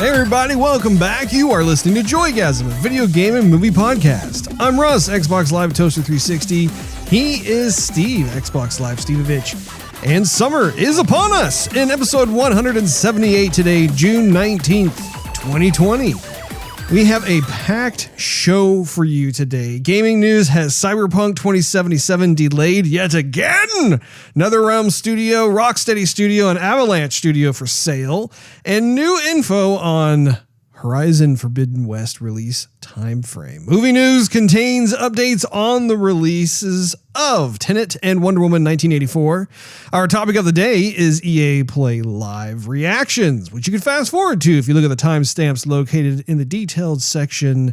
Hey everybody, welcome back. You are listening to Joygasm, a video game and movie podcast. I'm Russ, Xbox Live Toaster 360. He is Steve, Xbox Live Stevavitch. And summer is upon us in episode 178 today, June 19th, 2020. We have a packed show for you today. Gaming news has Cyberpunk 2077 delayed yet again. NetherRealm Studio, Rocksteady Studio, and Avalanche Studio for sale. And new info on Horizon Forbidden West release timeframe. Movie news contains updates on the releases of Tenet and Wonder Woman 1984. Our topic of the day is EA Play Live reactions, which you can fast forward to if you look at the timestamps located in the detailed section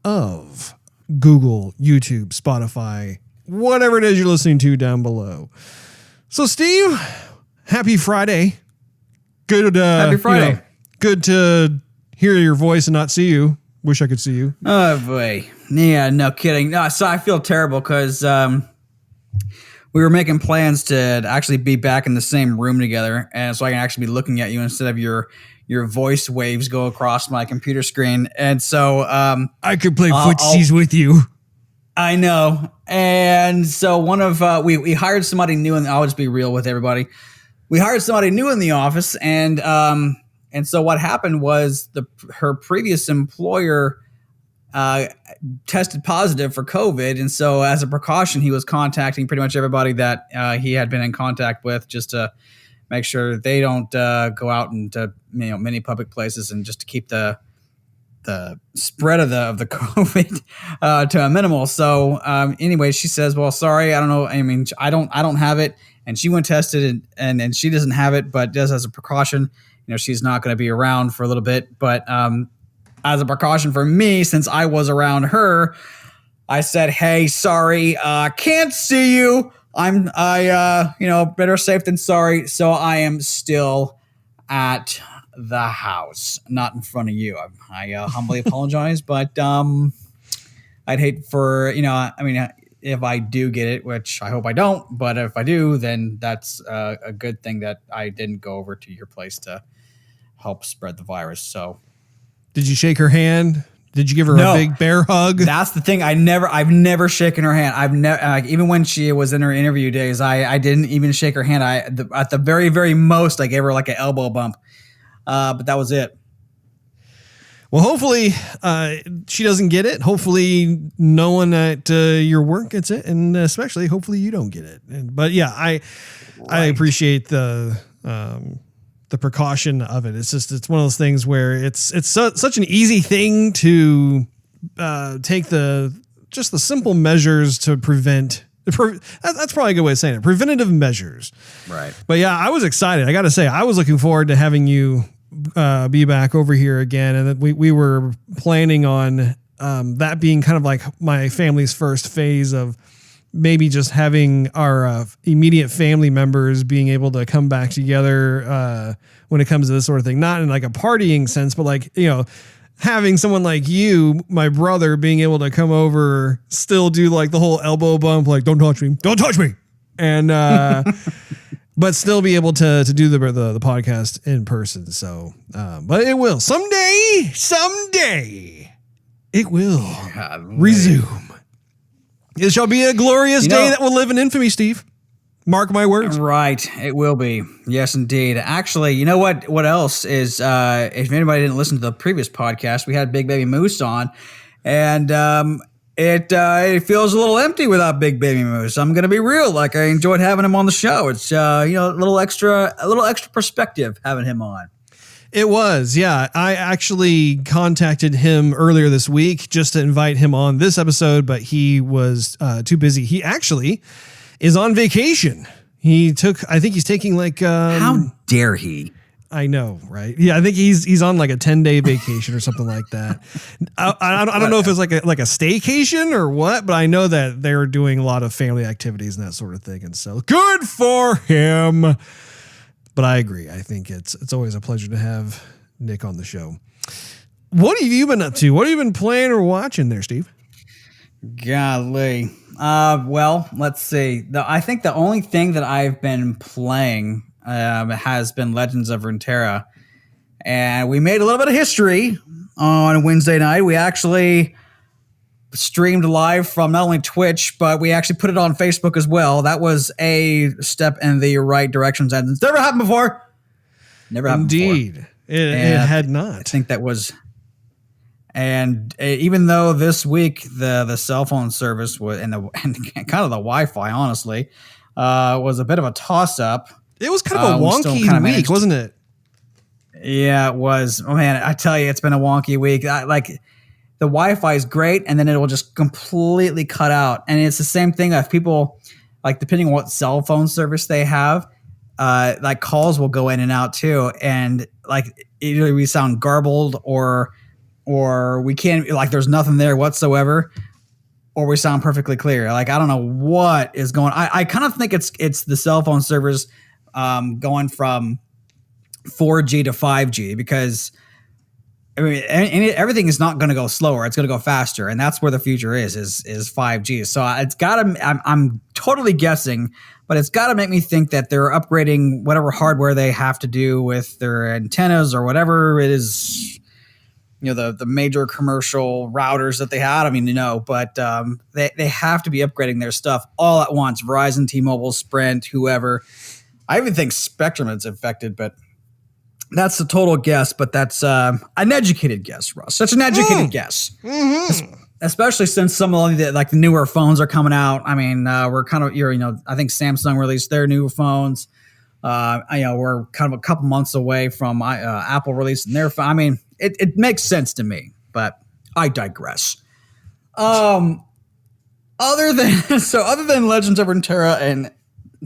of Google, YouTube, Spotify, whatever it is you're listening to down below. So, Steve, happy Friday. Good. Happy Friday. Good to hear your voice and not see you. Wish I could see you. Oh boy. Yeah, no kidding. No, so I feel terrible because we were making plans to actually be back in the same room together, and so I can actually be looking at you instead of your voice waves go across my computer screen. And so I could play footsies with you. I know. And so one of we hired somebody new, and I'll just be real with everybody. We hired somebody new in the office, and so what happened was her previous employer tested positive for COVID. And so as a precaution, he was contacting pretty much everybody that he had been in contact with just to make sure they don't go out into many public places, and just to keep the spread of the COVID to a minimal. So anyway, she says, well, sorry, I don't know. I mean, I don't have it. And she went tested and she doesn't have it, but does as a precaution. She's not going to be around for a little bit, but as a precaution for me, since I was around her, I said, "Hey, sorry, can't see you. Better safe than sorry." So I am still at the house, not in front of you. I humbly apologize, but I'd hate for if I do get it, which I hope I don't, but if I do, then that's a good thing that I didn't go over to your place to help spread the virus. So, did you shake her hand? Did you give her a big bear hug? That's the thing. I've never shaken her hand. I've never, even when she was in her interview days, I didn't even shake her hand. At the very, very most, I gave her like an elbow bump, but that was it. Well, hopefully she doesn't get it. Hopefully no one at your work gets it, and especially hopefully you don't get it. But yeah, I appreciate the precaution of it. It's one of those things where it's such an easy thing to take the simple measures to prevent. That's probably a good way of saying it. Preventative measures. Right. But yeah, I was excited. I got to say, I was looking forward to having you be back over here again, and we were planning on that being kind of like my family's first phase of maybe just having our immediate family members being able to come back together when it comes to this sort of thing, not in like a partying sense, but like, having someone like you, my brother, being able to come over, still do like the whole elbow bump, like don't touch me, and but still be able to do the podcast in person. So, but it will someday it will resume. It shall be a glorious day that will live in infamy, Steve. Mark my words. Right. It will be. Yes, indeed. Actually, you know what? What else is, if anybody didn't listen to the previous podcast, we had Big Baby Moose on, and it feels a little empty without Big Baby Moose. I'm going to be real. Like, I enjoyed having him on the show. It's, a little extra perspective having him on. It was, yeah. I actually contacted him earlier this week just to invite him on this episode, but he was too busy. He actually is on vacation. I think he's taking like... How dare he? I know, right? Yeah, I think he's on like a 10-day vacation or something like that. I don't know if it's like a staycation or what, but I know that they're doing a lot of family activities and that sort of thing, and so good for him. But I agree. I think it's always a pleasure to have Nick on the show. What have you been up to? What have you been playing or watching there, Steve? Golly. Well, let's see. I think the only thing that I've been playing has been Legends of Runeterra. And we made a little bit of history on Wednesday night. We actually streamed live from not only Twitch, but we actually put it on Facebook as well. That was a step in the right direction. And it's never happened before. Never happened before. Indeed. It had not. I think that was... And even though this week the cell phone service was and kind of the Wi-Fi, honestly, was a bit of a toss-up. It was kind of a wonky week, wasn't it? Yeah, it was. Oh, man, I tell you, it's been a wonky week. Like the Wi-Fi is great, and then it will just completely cut out. And it's the same thing if people, like depending on what cell phone service they have, like calls will go in and out too. And like either we sound garbled or we can't, like there's nothing there whatsoever, or we sound perfectly clear. Like I don't know what is going on. I kind of think it's the cell phone servers going from 4G to 5G, because I mean everything is not going to go slower. It's going to go faster, and that's where the future is 5G. So it's got to. I'm totally guessing, but it's got to make me think that they're upgrading whatever hardware they have to do with their antennas or whatever it is. You know, the major commercial routers that they had. I mean, but they have to be upgrading their stuff all at once. Verizon, T-Mobile, Sprint, whoever. I even think Spectrum is affected, but that's a total guess. But that's an educated guess, Russ. Such an educated guess, especially since some of the newer phones are coming out. I mean, we're kind of I think Samsung released their new phones. We're kind of a couple months away from Apple releasing their phone. I mean, it makes sense to me, but I digress. Other than Legends of Runeterra and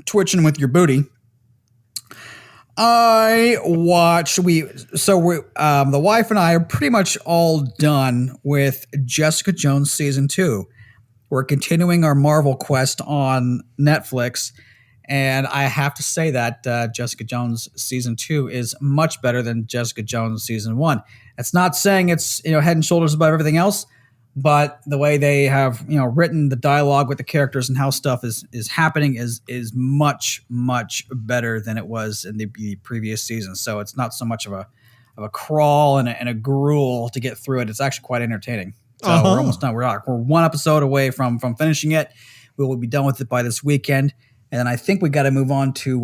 twitching with your booty, the wife and I are pretty much all done with Jessica Jones season 2. We're continuing our Marvel quest on Netflix. And I have to say that Jessica Jones season 2 is much better than Jessica Jones season 1. It's not saying it's head and shoulders above everything else, but the way they have written the dialogue with the characters and how stuff is happening is much better than it was in the previous season. So it's not so much of a crawl and a gruel to get through it. It's actually quite entertaining. So we're almost done. We're one episode away from finishing it. We will be done with it by this weekend. And then I think we got to move on to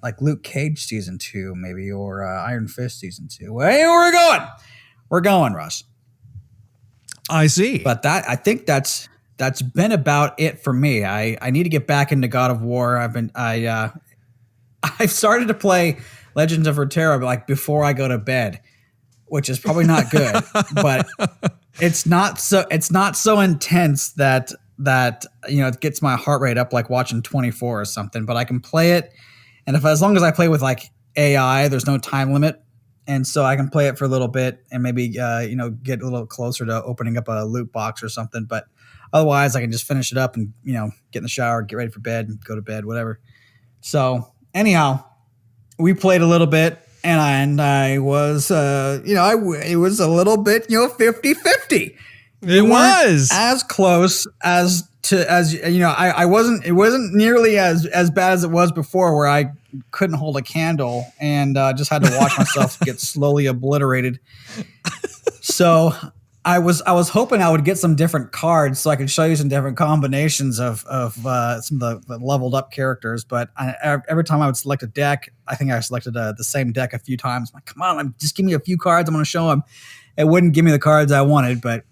like Luke Cage season 2, maybe, or Iron Fist season 2. Hey, we're going. We're going, Russ. I see. But I think that's been about it for me. I need to get back into God of War. I've started to play Legends of Runeterra like before I go to bed, which is probably not good. But it's not so intense that it gets my heart rate up like watching 24 or something. But I can play it, and as long as I play with like AI, there's no time limit, and so I can play it for a little bit and maybe get a little closer to opening up a loot box or something. But otherwise, I can just finish it up and get in the shower, get ready for bed, go to bed, whatever. So anyhow, we played a little bit, and I was it was a little bit 50-50. It was as close as I wasn't. It wasn't nearly as bad as it was before, where I couldn't hold a candle and just had to watch myself get slowly obliterated. So I was hoping I would get some different cards so I could show you some different combinations of some of the leveled up characters. But every time I would select a deck, I think I selected the same deck a few times. I'm like, come on, just give me a few cards. I'm going to show them. It wouldn't give me the cards I wanted, but.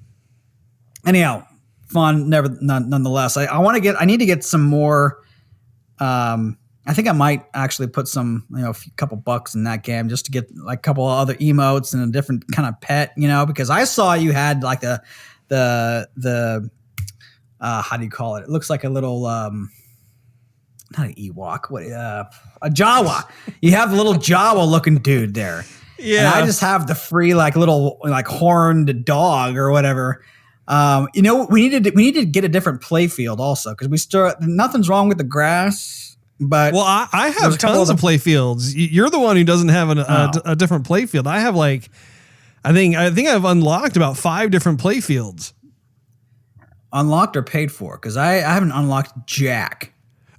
Anyhow, fun. Nonetheless, I need to get some more. I think I might actually put some, a couple bucks in that game just to get like a couple of other emotes and a different kind of pet, because I saw you had like the how do you call it? It looks like a little not an Ewok, a Jawa. You have the little Jawa looking dude there. Yeah, and I just have the free like little like horned dog or whatever. We need to get a different play field also, because nothing's wrong with the grass, but I have tons of play fields. You're the one who doesn't have a different play field. I have like, I think I've unlocked about 5 different play fields. Unlocked or paid for? Because I haven't unlocked jack.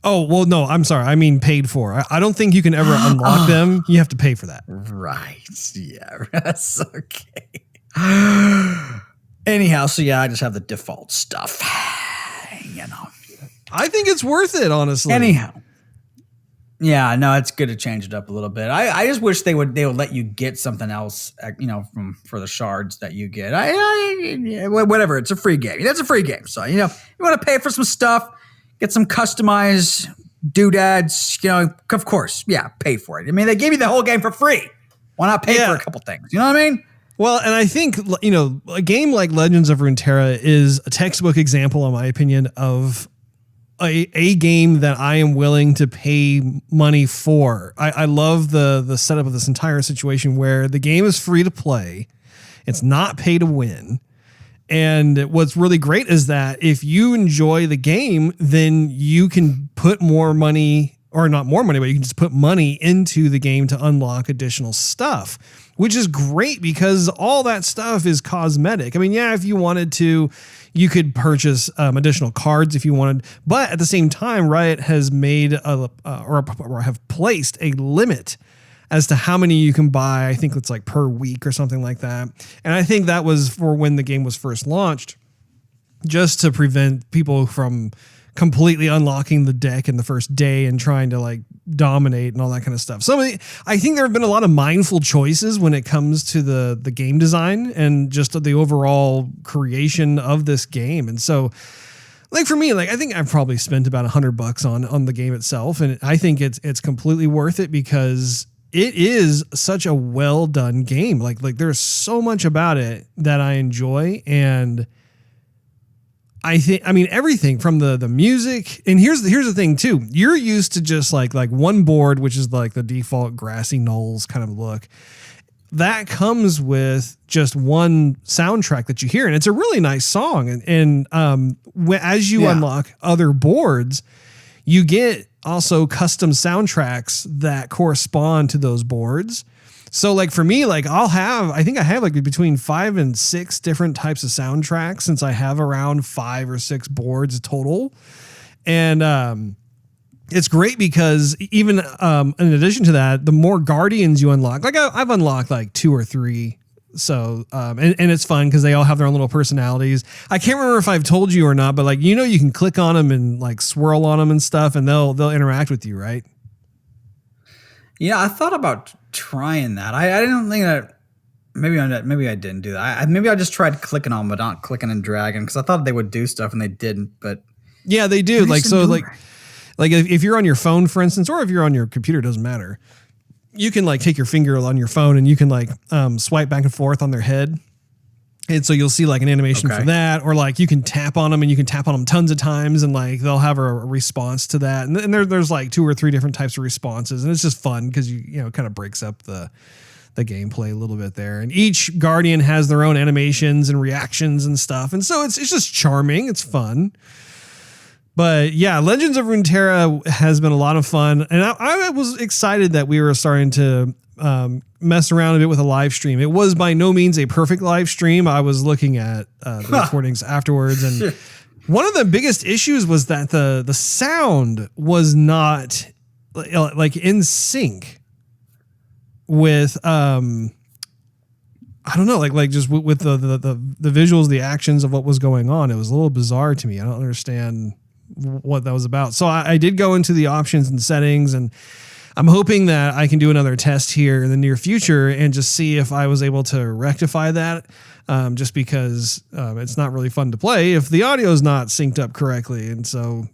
Oh, well, no, I'm sorry. I mean paid for. I don't think you can ever unlock them. You have to pay for that. Right. Yeah, that's okay. Anyhow, so yeah, I just have the default stuff. I think it's worth it, honestly. Anyhow. Yeah, no, it's good to change it up a little bit. I just wish they would let you get something else, for the shards that you get. Whatever, it's a free game. That's a free game. So, you want to pay for some stuff, get some customized doodads, of course, yeah, pay for it. I mean, they gave you the whole game for free. Why not pay for a couple things? You know what I mean? Well, and I think, a game like Legends of Runeterra is a textbook example, in my opinion, of a game that I am willing to pay money for. I love the setup of this entire situation where the game is free to play. It's not pay to win. And what's really great is that if you enjoy the game, then you can put more money, or not more money, but you can just put money into the game to unlock additional stuff, which is great because all that stuff is cosmetic. I mean, yeah, if you wanted to, you could purchase additional cards if you wanted, but at the same time, Riot has made or have placed a limit as to how many you can buy. I think it's like per week or something like that. And I think that was for when the game was first launched, just to prevent people from completely unlocking the deck in the first day and trying to like dominate and all that kind of stuff. So I think there have been a lot of mindful choices when it comes to the game design and just the overall creation of this game. And so, like for me, like I think I've probably spent about $100 on the game itself, and I think it's completely worth it because it is such a well done game. Like there's so much about it that I enjoy, and I mean everything from the music. And here's the thing too. You're used to just like one board, which is like the default grassy knolls kind of look. That comes with just one soundtrack that you hear, and it's a really nice song. And as you unlock other boards, you get also custom soundtracks that correspond to those boards. So like for me, like I think I have like between 5 and 6 different types of soundtracks, since I have around 5 or 6 boards total. And it's great because even in addition to that, the more guardians you unlock, like I've unlocked like 2 or 3. So and it's fun because they all have their own little personalities. I can't remember if I've told you or not, but like, you can click on them and like swirl on them and stuff, and they'll interact with you, right? Yeah, I thought about trying that. I didn't think that. Maybe I didn't do that. Maybe I just tried clicking on, but not clicking and dragging, because I thought they would do stuff and they didn't. But yeah, they do. Like so, like if you're on your phone, for instance, or if you're on your computer, doesn't matter. You can like take your finger on your phone and you can like swipe back and forth on their head. And so you'll see like an animation for that, or like you can tap on them and you can tap on them tons of times and like they'll have a response to that. And there's like 2 or 3 different types of responses, and it's just fun because you kind of breaks up the gameplay a little bit there. And each guardian has their own animations and reactions and stuff. And so it's just charming. It's fun. But yeah, Legends of Runeterra has been a lot of fun. And I was excited that we were starting to mess around a bit with a live stream. It was by no means a perfect live stream. I was looking at the recordings afterwards, and one of the biggest issues was that the sound was not like in sync with I don't know, like just with the visuals, the actions of what was going on. It was a little bizarre to me. I don't understand what that was about. So I did go into the options and settings, and I'm hoping that I can do another test here in the near future and just see if I was able to rectify that. Just because it's not really fun to play if the audio is not synced up correctly. And so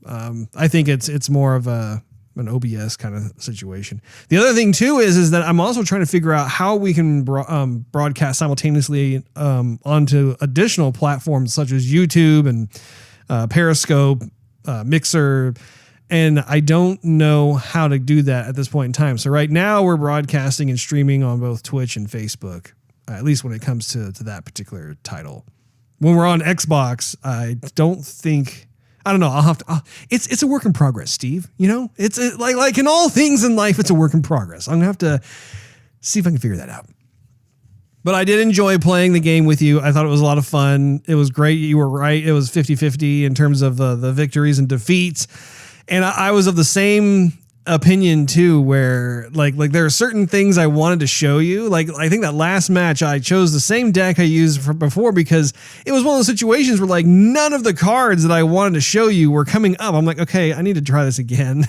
I think it's more of an OBS kind of situation. The other thing too is that I'm also trying to figure out how we can broadcast simultaneously onto additional platforms such as YouTube and Periscope, Mixer. And I don't know how to do that at this point in time. So right now we're broadcasting and streaming on both Twitch and Facebook, at least when it comes to that particular title. When we're on Xbox, I don't think, I don't know. I'll have to, it's a work in progress, Steve. It's like in all things in life, it's a work in progress. I'm gonna have to see if I can figure that out. But I did enjoy playing the game with you. I thought it was a lot of fun. It was great. You were right. It was 50-50 in terms of the victories and defeats. And I was of the same opinion too, where like there are certain things I wanted to show you. Like I think that last match I chose the same deck I used for before because it was one of those situations where like none of the cards that I wanted to show you were coming up. I'm like, okay, I need to try this again.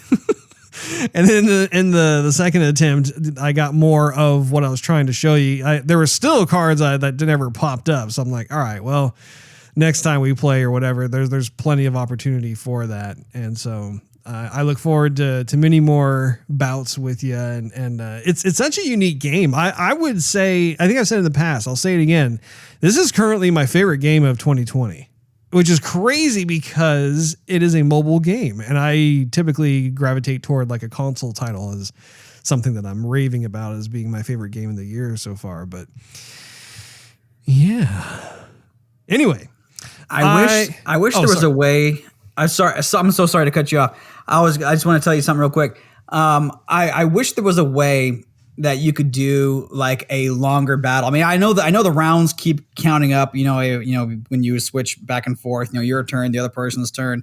And then in the second attempt, I got more of what I was trying to show you. There were still cards that never popped up. So I'm like, all right, well, next time we play or whatever, there's plenty of opportunity for that. And so I look forward to many more bouts with you, and it's such a unique game. I would say, I think I've said in the past, I'll say it again. This is currently my favorite game of 2020, which is crazy because it is a mobile game, and I typically gravitate toward like a console title as something that I'm raving about as being my favorite game of the year so far. But yeah. Anyway, I wish there was a way. I'm so sorry to cut you off. I just want to tell you something real quick. I wish there was a way that you could do like a longer battle. I mean, I know the rounds keep counting up, you know, when you switch back and forth, you know, your turn, the other person's turn,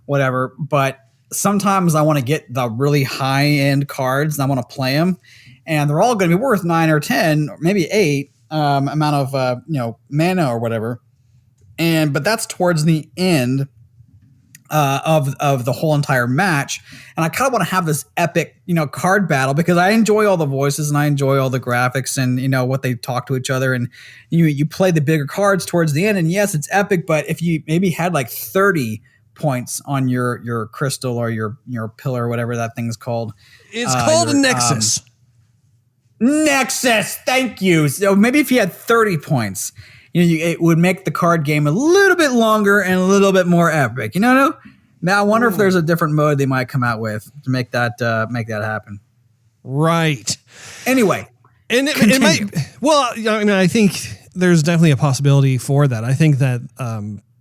whatever. But sometimes I want to get the really high end cards and I want to play them, and they're all going to be worth 9 or 10 or maybe 8 amount of mana or whatever. But that's towards the end of the whole entire match, and I kind of want to have this epic, card battle because I enjoy all the voices and I enjoy all the graphics and what they talk to each other, and you play the bigger cards towards the end, and yes, it's epic. But if you maybe had like 30 points on your crystal or your pillar or whatever that thing's called, it's called a Nexus. Nexus, thank you. So maybe if you had 30 points. It would make the card game a little bit longer and a little bit more epic. Now I wonder if there's a different mode they might come out with to make that happen. Right. Anyway, and it might. Well, I mean, I think there's definitely a possibility for that. I think that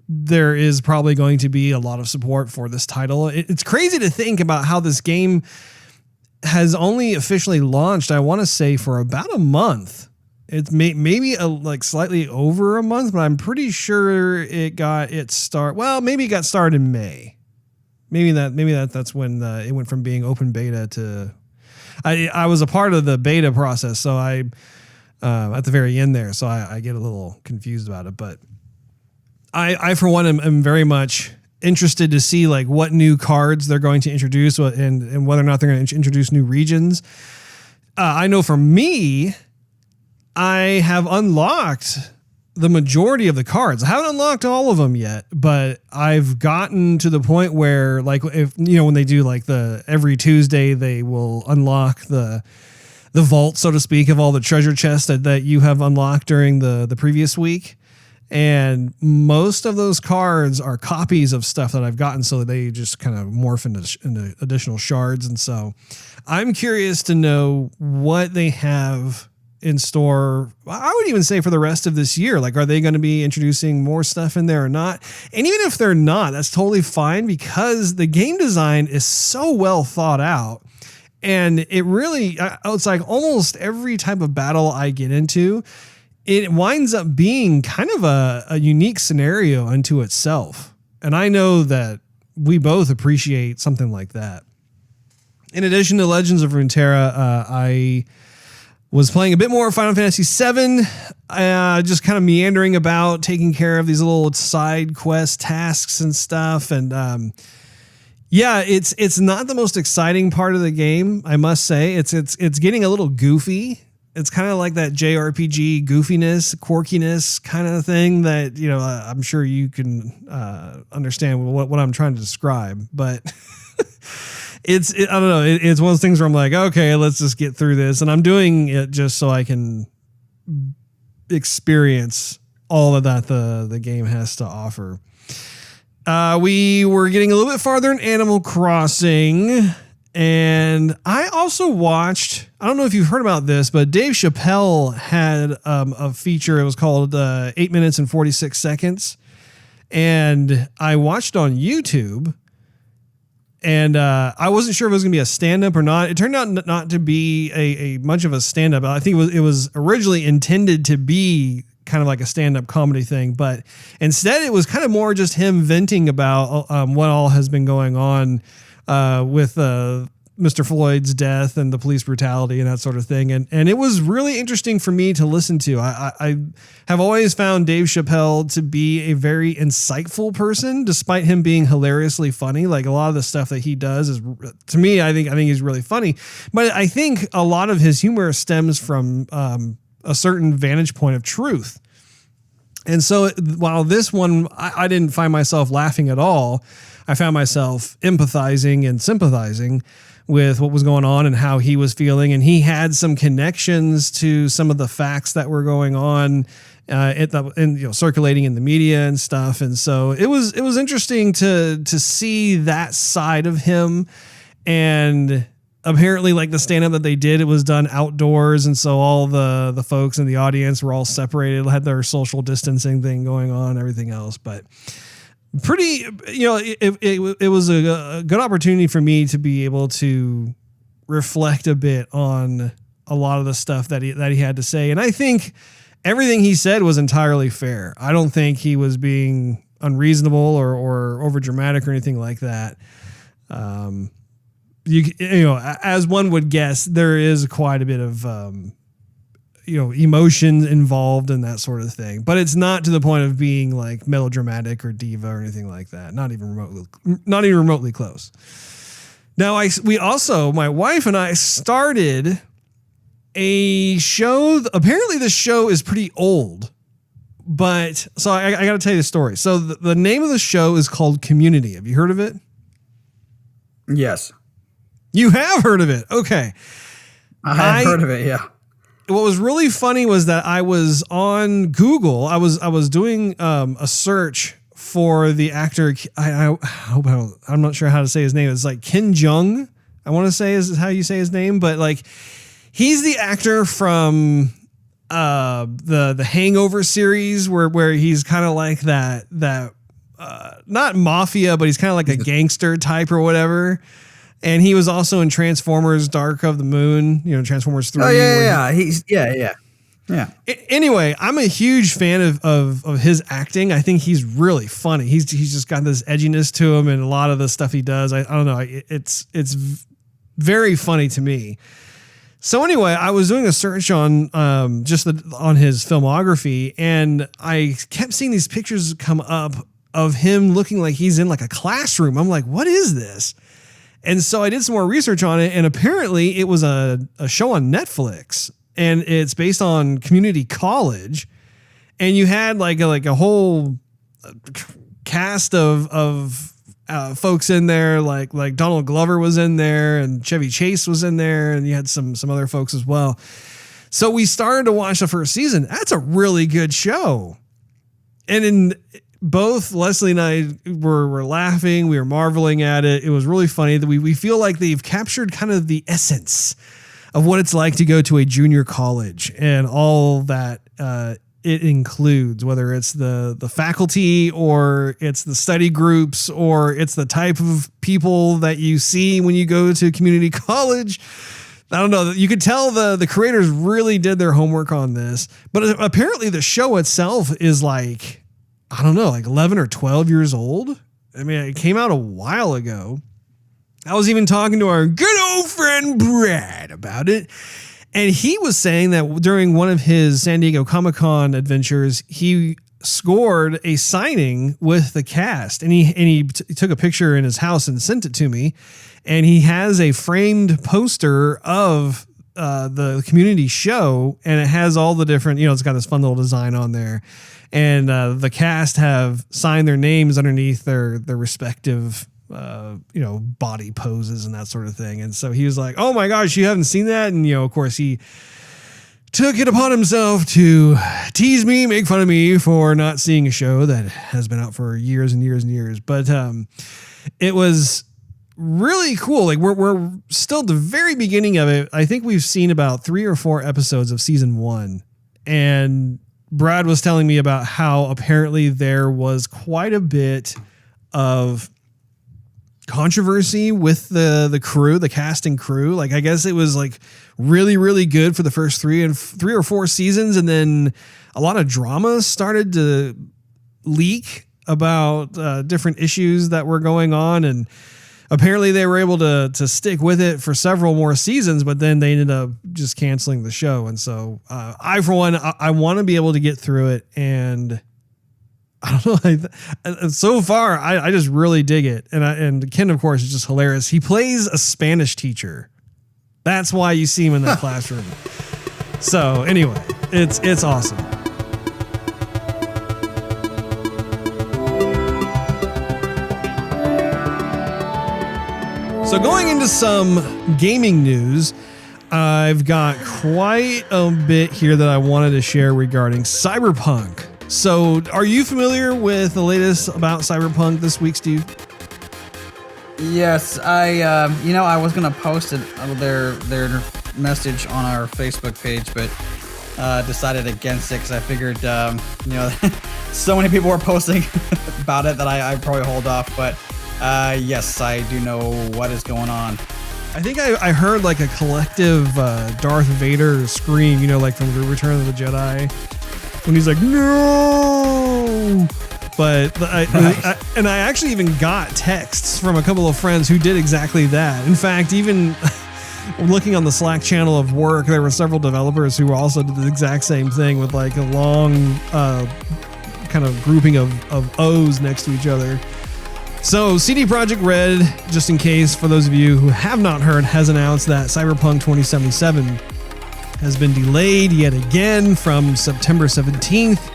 there is probably going to be a lot of support for this title. It's crazy to think about how this game has only officially launched, I want to say, for about a month. It's maybe like slightly over a month, but I'm pretty sure it got its start. Well, maybe it got started in May. Maybe that's when it went from being open beta to. I was a part of the beta process, so I at the very end there, so I get a little confused about it. But I for one am very much interested to see like what new cards they're going to introduce and whether or not they're going to introduce new regions. I know for me, I have unlocked the majority of the cards. I haven't unlocked all of them yet, but I've gotten to the point where, like, if when they do like every Tuesday, they will unlock the vault, so to speak, of all the treasure chests that you have unlocked during the previous week. And most of those cards are copies of stuff that I've gotten, so they just kind of morph into additional shards. And so I'm curious to know what they have in store. I would even say for the rest of this year. Like, are they going to be introducing more stuff in there or not? And even if they're not, that's totally fine because the game design is so well thought out. And it really, it's like almost every type of battle I get into, it winds up being kind of a unique scenario unto itself. And I know that we both appreciate something like that. In addition to Legends of Runeterra, I was playing a bit more Final Fantasy VII, just kind of meandering about, taking care of these little side quest tasks and stuff. And it's not the most exciting part of the game, I must say. It's getting a little goofy. It's kind of like that JRPG goofiness, quirkiness kind of thing that, I'm sure you can understand what I'm trying to describe. But I don't know. It's one of those things where I'm like, okay, let's just get through this. And I'm doing it just so I can experience all of that the game has to offer. We were getting a little bit farther in Animal Crossing. And I also watched, I don't know if you've heard about this, but Dave Chapelle had a feature. It was called 8 minutes and 46 seconds. And I watched on YouTube. And I wasn't sure if it was going to be a stand-up or not. It turned out not to be a much of a stand-up. I think it was originally intended to be kind of like a stand-up comedy thing. But instead, it was kind of more just him venting about what all has been going on with Mr. Floyd's death and the police brutality and that sort of thing. And it was really interesting for me to listen to. I have always found Dave Chapelle to be a very insightful person, despite him being hilariously funny. Like a lot of the stuff that he does is, to me, I think he's really funny, but I think a lot of his humor stems from a certain vantage point of truth. And so while this one, I didn't find myself laughing at all, I found myself empathizing and sympathizing with what was going on and how he was feeling. And he had some connections to some of the facts that were going on circulating in the media and stuff. And so it was interesting to see that side of him. And apparently, like the stand-up that they did, it was done outdoors. And so all the folks in the audience were all separated, had their social distancing thing going on and everything else. But pretty, it was a good opportunity for me to be able to reflect a bit on a lot of the stuff that he had to say. And I think everything he said was entirely fair. I don't think he was being unreasonable or over dramatic or anything like that. As one would guess, there is quite a bit of, emotion involved in that sort of thing, but it's not to the point of being like melodramatic or diva or anything like that. Not even remotely close. Now my wife and I started a show. Apparently this show is pretty old, but so I got to tell you the story. So the name of the show is called Community. Have you heard of it? Yes. You have heard of it. Okay. I have heard of it. Yeah. What was really funny was that I was on Google. I was doing a search for the actor. I'm not sure how to say his name. It's like Ken Jeong, I want to say is how you say his name, but like he's the actor from the Hangover series where he's kind of like that not mafia, but he's kind of like a gangster type or whatever. And he was also in Transformers Dark of the Moon, Transformers 3. Oh, yeah. Anyway, I'm a huge fan of his acting. I think he's really funny. He's just got this edginess to him, and a lot of the stuff he does, I don't know. It's very funny to me. So anyway, I was doing a search on on his filmography, and I kept seeing these pictures come up of him looking like he's in like a classroom. I'm like, what is this? And so I did some more research on it, and apparently it was a show on Netflix, and it's based on community college. And you had like a whole cast of folks in there, like Donald Glover was in there, and Chevy Chase was in there, and you had some other folks as well. So we started to watch the first season. That's a really good show. And both Leslie and I were laughing. We were marveling at it. It was really funny that we feel like they've captured kind of the essence of what it's like to go to a junior college and all that it includes, whether it's the faculty or it's the study groups or it's the type of people that you see when you go to community college. I don't know. You could tell the creators really did their homework on this, but apparently the show itself is like, I don't know, like 11 or 12 years old. I mean, it came out a while ago. I was even talking to our good old friend Brad about it. And he was saying that during one of his San Diego Comic-Con adventures, he scored a signing with the cast, and he took a picture in his house and sent it to me. And he has a framed poster of the community show, and it has all the different, it's got this fun little design on there. And the cast have signed their names underneath their respective, body poses and that sort of thing. And so he was like, oh my gosh, you haven't seen that? And, of course, he took it upon himself to tease me, make fun of me for not seeing a show that has been out for years and years and years. But it was really cool. Like we're still at the very beginning of it. I think we've seen about 3 or 4 episodes of season 1. And Brad was telling me about how apparently there was quite a bit of controversy with the crew, the cast and crew. Like, I guess it was like really, really good for the first 3 or 4 seasons. And then a lot of drama started to leak about different issues that were going on. And apparently they were able to stick with it for several more seasons, but then they ended up just canceling the show. And so I, for one, I want to be able to get through it. And I don't know. So far, I just really dig it. And Ken, of course, is just hilarious. He plays a Spanish teacher. That's why you see him in that classroom. So anyway, it's awesome. So going into some gaming news, I've got quite a bit here that I wanted to share regarding Cyberpunk. So are you familiar with the latest about Cyberpunk this week, Steve? Yes, I was going to post their message on our Facebook page, but decided against it because I figured, so many people were posting about it that I'd probably hold off. But yes, I do know what is going on. I think I heard like a collective Darth Vader scream, like from the Return of the Jedi, when he's like, no! But I actually even got texts from a couple of friends who did exactly that. In fact, even looking on the Slack channel of work, there were several developers who also did the exact same thing with like a long kind of grouping of O's next to each other. So CD Projekt Red, just in case for those of you who have not heard, has announced that Cyberpunk 2077 has been delayed yet again from September 17th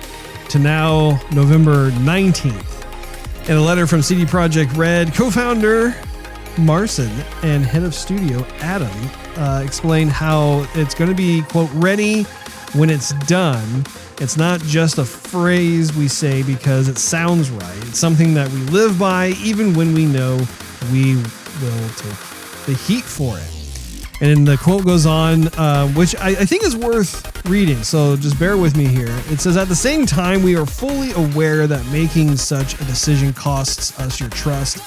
to now November 19th. In a letter from CD Projekt Red, co-founder Marson and head of studio Adam explained how it's going to be, quote, ready when it's done. It's not just a phrase we say because it sounds right. It's something that we live by even when we know we will take the heat for it. And the quote goes on, which I think is worth reading, so just bear with me here. It says, at the same time, we are fully aware that making such a decision costs us your trust,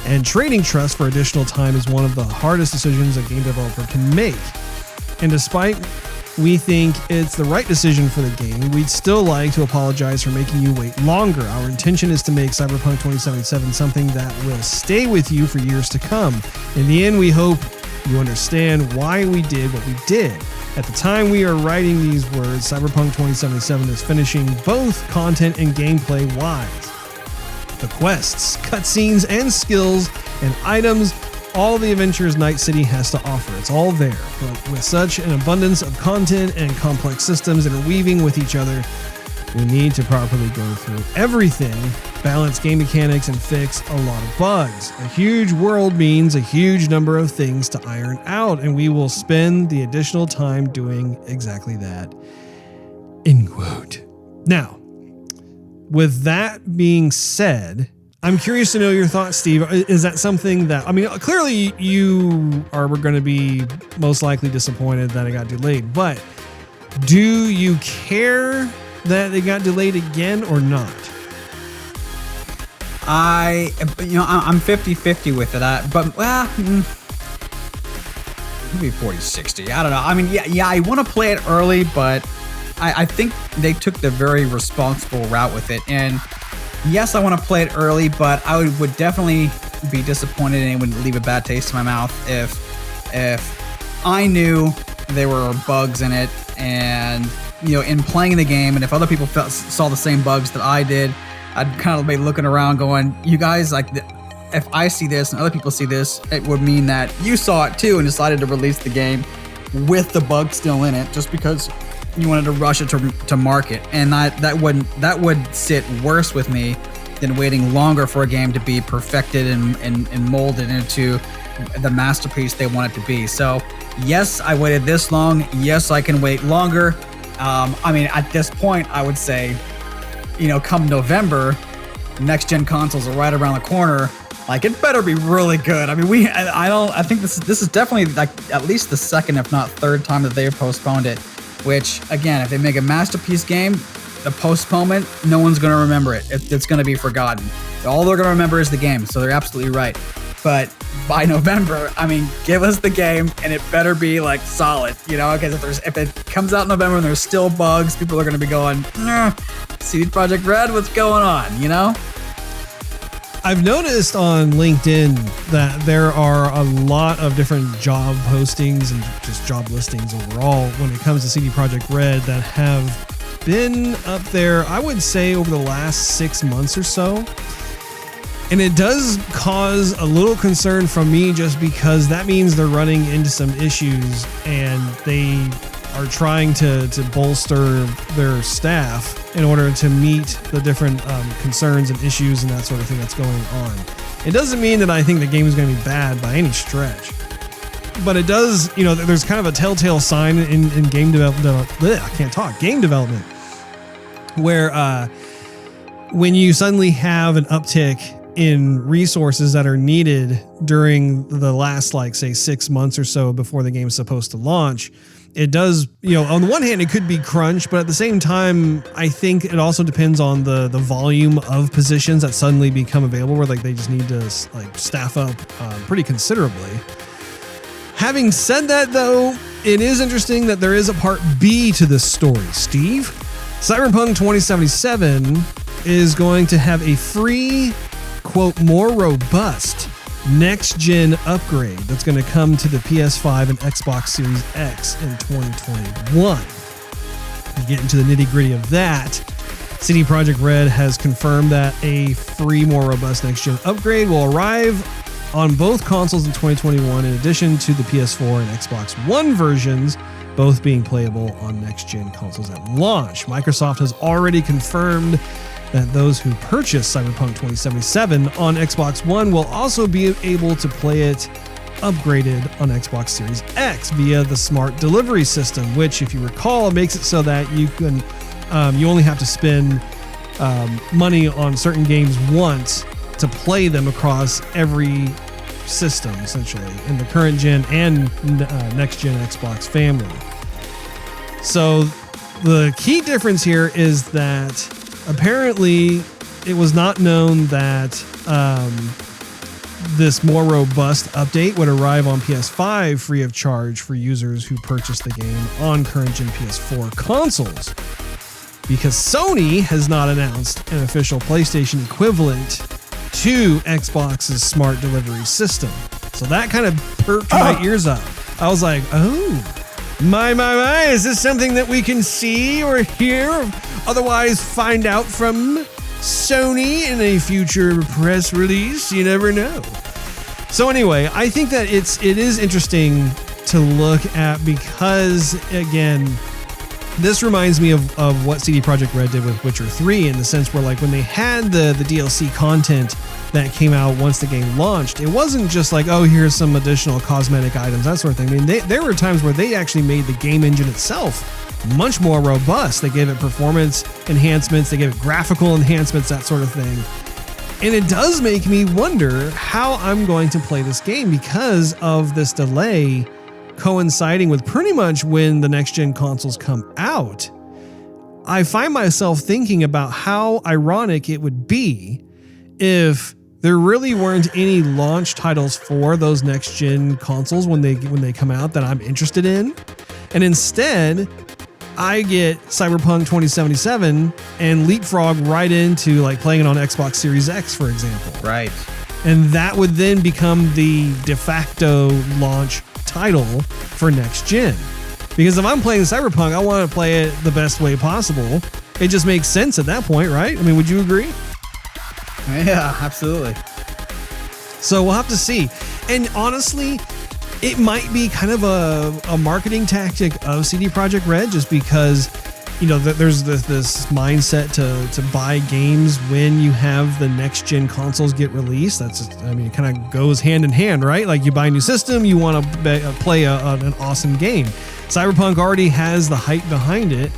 and trading trust for additional time is one of the hardest decisions a game developer can make. And despite we think it's the right decision for the game, we'd still like to apologize for making you wait longer. Our intention is to make Cyberpunk 2077 something that will stay with you for years to come. In the end, we hope you understand why we did what we did. At the time we are writing these words, Cyberpunk 2077 is finishing both content and gameplay wise. The quests, cutscenes, and skills and items, all the adventures Night City has to offer. It's all there, but with such an abundance of content and complex systems interweaving with each other, we need to properly go through everything, balance game mechanics, and fix a lot of bugs. A huge world means a huge number of things to iron out, and we will spend the additional time doing exactly that. End quote. Now, with that being said, I'm curious to know your thoughts, Steve. Is that something that, clearly you are going to be most likely disappointed that it got delayed, but do you care that it got delayed again or not? I'm 50-50 with it, maybe 40-60. I don't know. I want to play it early, but I think they took the very responsible route with it. And yes, I want to play it early, but I would definitely be disappointed and it would leave a bad taste in my mouth if I knew there were bugs in it, and in playing the game, and if other people saw the same bugs that I did, I'd kind of be looking around going, you guys, like, if I see this and other people see this, it would mean that you saw it too and decided to release the game with the bugs still in it just because you wanted to rush it to market. And that would sit worse with me than waiting longer for a game to be perfected and molded into the masterpiece they want it to be. So yes, I waited this long. Yes, I can wait longer. At this point, I would say, come November, next gen consoles are right around the corner. Like, it better be really good. I think this is definitely like at least the second, if not third time that they've postponed it. Which, again, if they make a masterpiece game, the postponement, no one's going to remember it. It's going to be forgotten. All they're going to remember is the game. So they're absolutely right. But by November, give us the game, and it better be like solid, because if it comes out in November and there's still bugs, people are going to be going, CD Projekt Red, what's going on, I've noticed on LinkedIn that there are a lot of different job postings and just job listings overall when it comes to CD Projekt Red that have been up there, I would say, over the last 6 months or so. And it does cause a little concern from me just because that means they're running into some issues and they are trying to bolster their staff in order to meet the different concerns and issues and that sort of thing that's going on. It doesn't mean that I think the game is going to be bad by any stretch, but it does, there's kind of a telltale sign in game development. I can't talk. Game development, where when you suddenly have an uptick in resources that are needed during the last, say 6 months or so before the game is supposed to launch, it does, on the one hand, it could be crunch, but at the same time, I think it also depends on the volume of positions that suddenly become available where they just need to staff up pretty considerably. Having said that, though, it is interesting that there is a part B to this story, Steve. Cyberpunk 2077 is going to have a free, quote, more robust next-gen upgrade that's going to come to the PS5 and Xbox Series X in 2021. To get into the nitty-gritty of that, CD Projekt Red has confirmed that a free, more robust next-gen upgrade will arrive on both consoles in 2021, in addition to the PS4 and Xbox One versions, both being playable on next-gen consoles at launch. Microsoft has already confirmed that those who purchase Cyberpunk 2077 on Xbox One will also be able to play it upgraded on Xbox Series X via the smart delivery system, which, if you recall, makes it so that you can you only have to spend money on certain games once to play them across every system, essentially, in the current gen and next gen Xbox family. So the key difference here is that apparently it was not known that this more robust update would arrive on PS5 free of charge for users who purchased the game on current gen PS4 consoles, because Sony has not announced an official PlayStation equivalent to Xbox's smart delivery system. So that kind of perked my ears up. I was like, oh, my, is this something that we can see or hear, or otherwise find out from Sony in a future press release? You never know. So anyway, I think that it is interesting to look at because, again, this reminds me of what CD Projekt Red did with Witcher 3, in the sense where, when they had the DLC content that came out once the game launched, it wasn't just oh, here's some additional cosmetic items, that sort of thing. I mean, there were times where they actually made the game engine itself much more robust. They gave it performance enhancements, they gave it graphical enhancements, that sort of thing. And it does make me wonder how I'm going to play this game because of this delay coinciding with pretty much when the next-gen consoles come out. I find myself thinking about how ironic it would be if there really weren't any launch titles for those next-gen consoles when they come out that I'm interested in, and instead I get Cyberpunk 2077 and leapfrog right into playing it on Xbox Series X, for example. Right. And that would then become the de facto launch title for next gen. Because if I'm playing Cyberpunk, I want to play it the best way possible. It just makes sense at that point, right? I mean, would you agree? Yeah, absolutely. So we'll have to see. And honestly, it might be kind of a marketing tactic of CD Projekt Red, just because, there's this mindset to buy games when you have the next gen consoles get released. It kind of goes hand in hand, right? You buy a new system, you want to play an awesome game. Cyberpunk already has the hype behind it.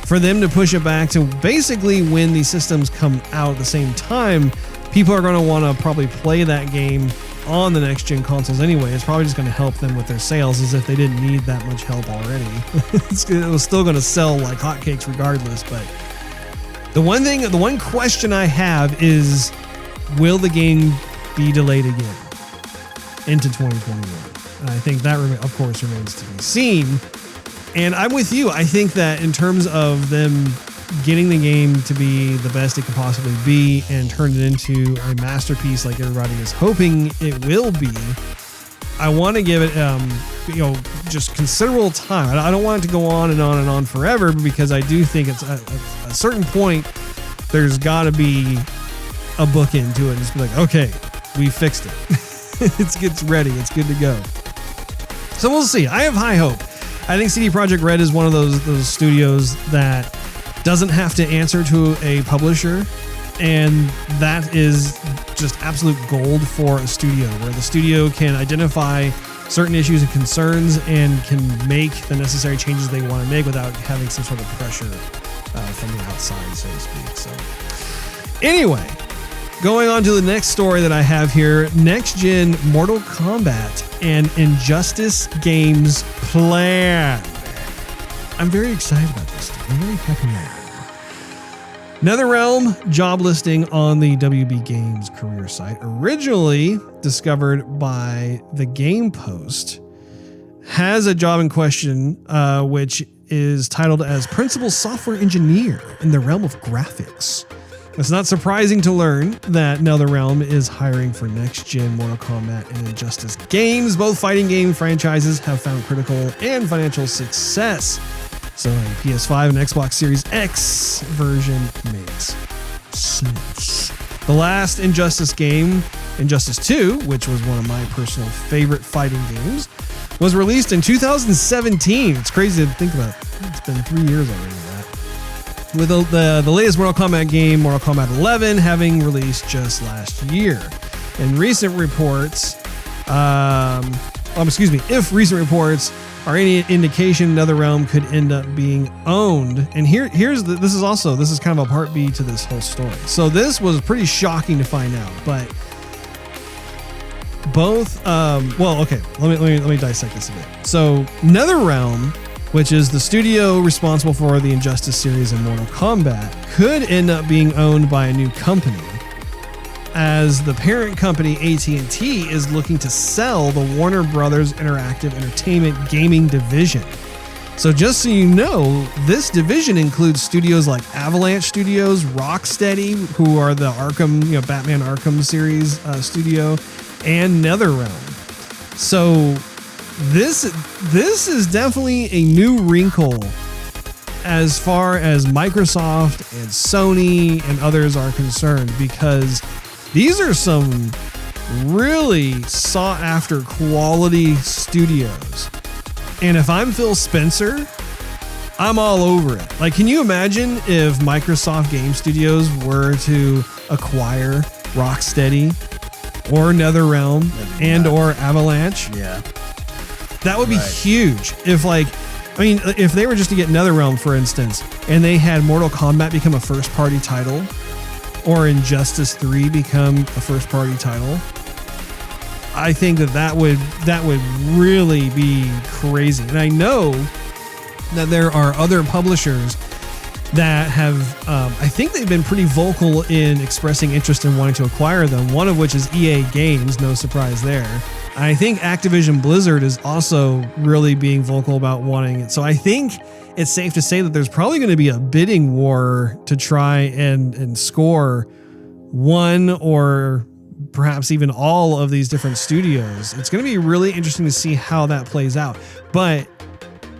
For them to push it back to basically when these systems come out at the same time, people are going to want to probably play that game on the next gen consoles anyway. It's probably just going to help them with their sales, as if they didn't need that much help already. It was still going to sell like hotcakes regardless. But the one question I have is, will the game be delayed again into 2021? And I think that, of course, remains to be seen. And I'm with you. I think that in terms of them getting the game to be the best it can possibly be and turn it into a masterpiece like everybody is hoping it will be, I want to give it, just considerable time. I don't want it to go on and on and on forever, because I do think it's at a certain point, there's got to be a bookend to it and just be like, okay, we fixed it. It's ready. It's good to go. So we'll see. I have high hope. I think CD Projekt Red is one of those studios that doesn't have to answer to a publisher, and that is just absolute gold for a studio, where the studio can identify certain issues and concerns and can make the necessary changes they want to make without having some sort of pressure from the outside, so to speak. So anyway, going on to the next story that I have here, next-gen Mortal Kombat and Injustice games plan. I'm very excited about this. I'm very happy about it. NetherRealm job listing on the WB Games career site, originally discovered by the Game Post, has a job in question, which is titled as Principal Software Engineer in the realm of graphics. It's not surprising to learn that NetherRealm is hiring for next-gen Mortal Kombat and Injustice games. Both fighting game franchises have found critical and financial success, so a PS5 and Xbox Series X version makes sense. The last Injustice game, Injustice 2, which was one of my personal favorite fighting games, was released in 2017. It's crazy to think about. It's been 3 years already. With the latest Mortal Kombat game, Mortal Kombat 11, having released just last year. And recent reports, if recent reports are any indication, NetherRealm could end up being owned. And this is kind of a part B to this whole story. So this was pretty shocking to find out, but both, let me dissect this a bit. So NetherRealm, which is the studio responsible for the Injustice series and Mortal Kombat, could end up being owned by a new company, as the parent company AT&T is looking to sell the Warner Brothers Interactive Entertainment gaming division. So just so you know, this division includes studios like Avalanche Studios, Rocksteady, who are the Batman Arkham series studio, and NetherRealm. So this is definitely a new wrinkle as far as Microsoft and Sony and others are concerned, because these are some really sought after quality studios. And if I'm Phil Spencer, I'm all over it. Like, can you imagine if Microsoft Game Studios were to acquire Rocksteady or NetherRealm and or Avalanche? Yeah. That would be huge. If they were just to get NetherRealm, for instance, and they had Mortal Kombat become a first-party title, or Injustice 3 become a first-party title, I think that would really be crazy. And I know that there are other publishers that have, I think they've been pretty vocal in expressing interest in wanting to acquire them, one of which is EA Games, no surprise there. I think Activision Blizzard is also really being vocal about wanting it. So I think it's safe to say that there's probably going to be a bidding war to try and score one or perhaps even all of these different studios. It's going to be really interesting to see how that plays out. But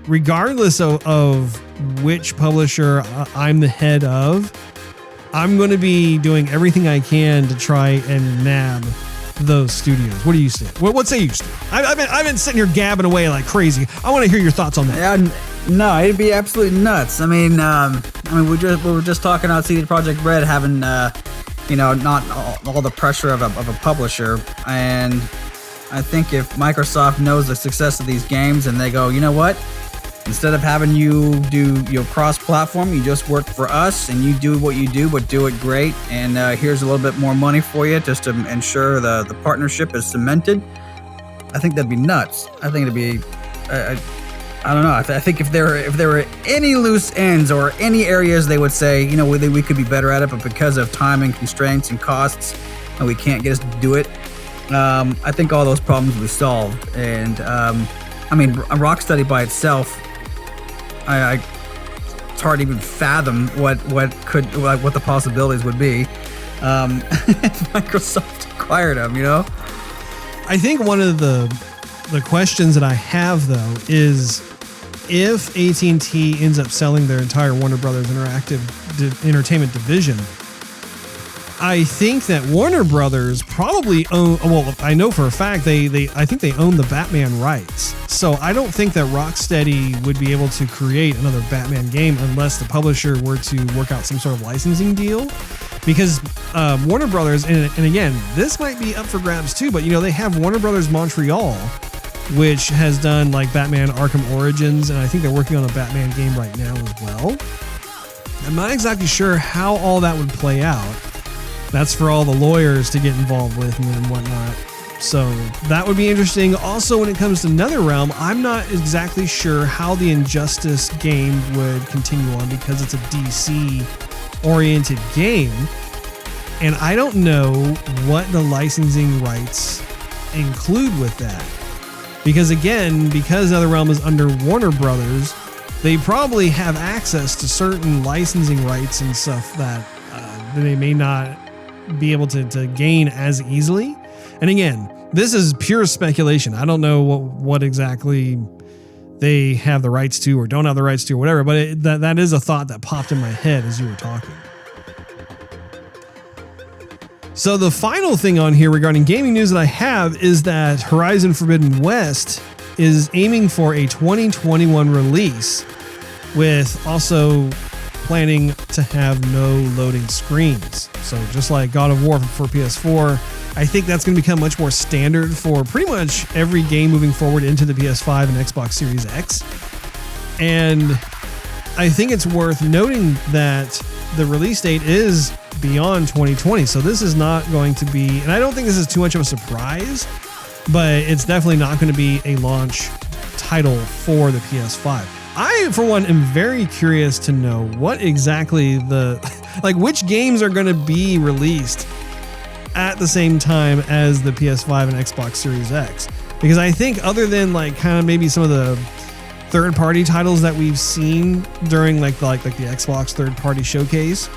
regardless of which publisher I'm the head of, I'm going to be doing everything I can to try and nab those studios. What do you say? What say you, Steve? I've been sitting here gabbing away like crazy. I want to hear your thoughts on that. Yeah, no, it'd be absolutely nuts. I mean, we were just talking about CD Projekt Red having, not all the pressure of a publisher, and I think if Microsoft knows the success of these games and they go, you know what? Instead of having you do cross-platform, you just work for us and you do what you do, but do it great. And here's a little bit more money for you just to ensure the partnership is cemented. I think that'd be nuts. I think it'd be, I don't know. I think if there were any loose ends or any areas they would say, we could be better at it, but because of timing constraints and costs, and we can't get us to do it, I think all those problems will be solved. And Rocksteady by itself, I hard to even fathom what the possibilities would be if Microsoft acquired them, you know? I think one of the questions that I have, though, is if AT&T ends up selling their entire Warner Brothers Interactive Entertainment division, I think that Warner Brothers probably own, well, I know for a fact I think they own the Batman rights. So I don't think that Rocksteady would be able to create another Batman game unless the publisher were to work out some sort of licensing deal. Because Warner Brothers, and again, this might be up for grabs too, but they have Warner Brothers Montreal, which has done like Batman Arkham Origins, and I think they're working on a Batman game right now as well. I'm not exactly sure how all that would play out. That's for all the lawyers to get involved with and whatnot. So that would be interesting. Also, when it comes to NetherRealm, I'm not exactly sure how the Injustice game would continue on because it's a DC-oriented game. And I don't know what the licensing rights include with that. Because again, because NetherRealm is under Warner Brothers, they probably have access to certain licensing rights and stuff that they may not be able to gain as easily. And again, this is pure speculation. I don't know what exactly they have the rights to or don't have the rights to or whatever, but that is a thought that popped in my head as you were talking. So the final thing on here regarding gaming news that I have is that Horizon Forbidden West is aiming for a 2021 release, with also planning to have no loading screens. So just like God of War for PS4, I think that's going to become much more standard for pretty much every game moving forward into the PS5 and Xbox Series X. And I think it's worth noting that the release date is beyond 2020. So this is not going to be, and I don't think this is too much of a surprise, but it's definitely not going to be a launch title for the PS5. I, for one, am very curious to know what exactly which games are going to be released at the same time as the PS5 and Xbox Series X. Because I think other than kind of maybe some of the third-party titles that we've seen during like the Xbox third-party showcase,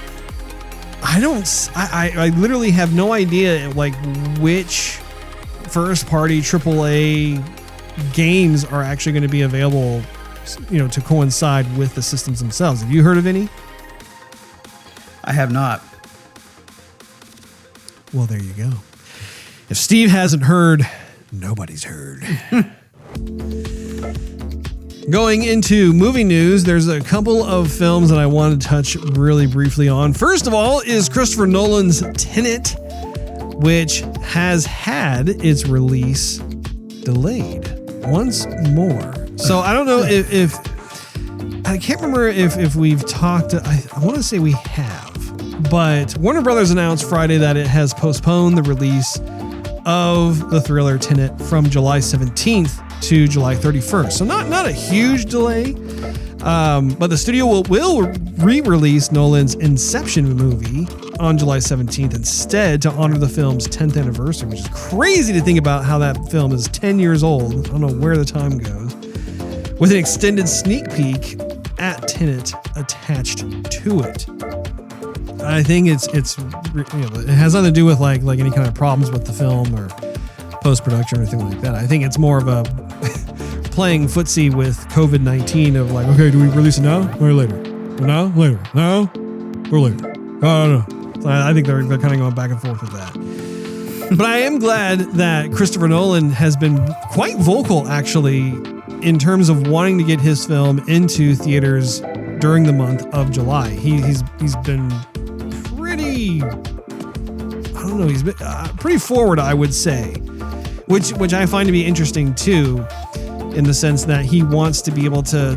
I literally have no idea which first-party AAA games are actually going to be available, to coincide with the systems themselves. Have you heard of any? I have not. Well, there you go. If Steve hasn't heard, nobody's heard. Going into movie news, there's a couple of films that I want to touch really briefly on. First of all is Christopher Nolan's Tenet, which has had its release delayed once more. So I don't know if I can't remember if we've talked. I want to say we have, but Warner Brothers announced Friday that it has postponed the release of the thriller Tenet from July 17th to July 31st. So not a huge delay, but the studio will re-release Nolan's Inception movie on July 17th instead to honor the film's 10th anniversary, which is crazy to think about how that film is 10 years old. I don't know where the time goes. With an extended sneak peek at Tenet attached to it. I think it has nothing to do with like any kind of problems with the film or post-production or anything like that. I think it's more of a playing footsie with COVID-19 of okay, do we release it now or later? Now? Later? Now? Or later? No. So I think they're kind of going back and forth with that. But I am glad that Christopher Nolan has been quite vocal, actually, in terms of wanting to get his film into theaters during the month of July. He's been pretty, he's been pretty forward, I would say, which I find to be interesting too, in the sense that he wants to be able to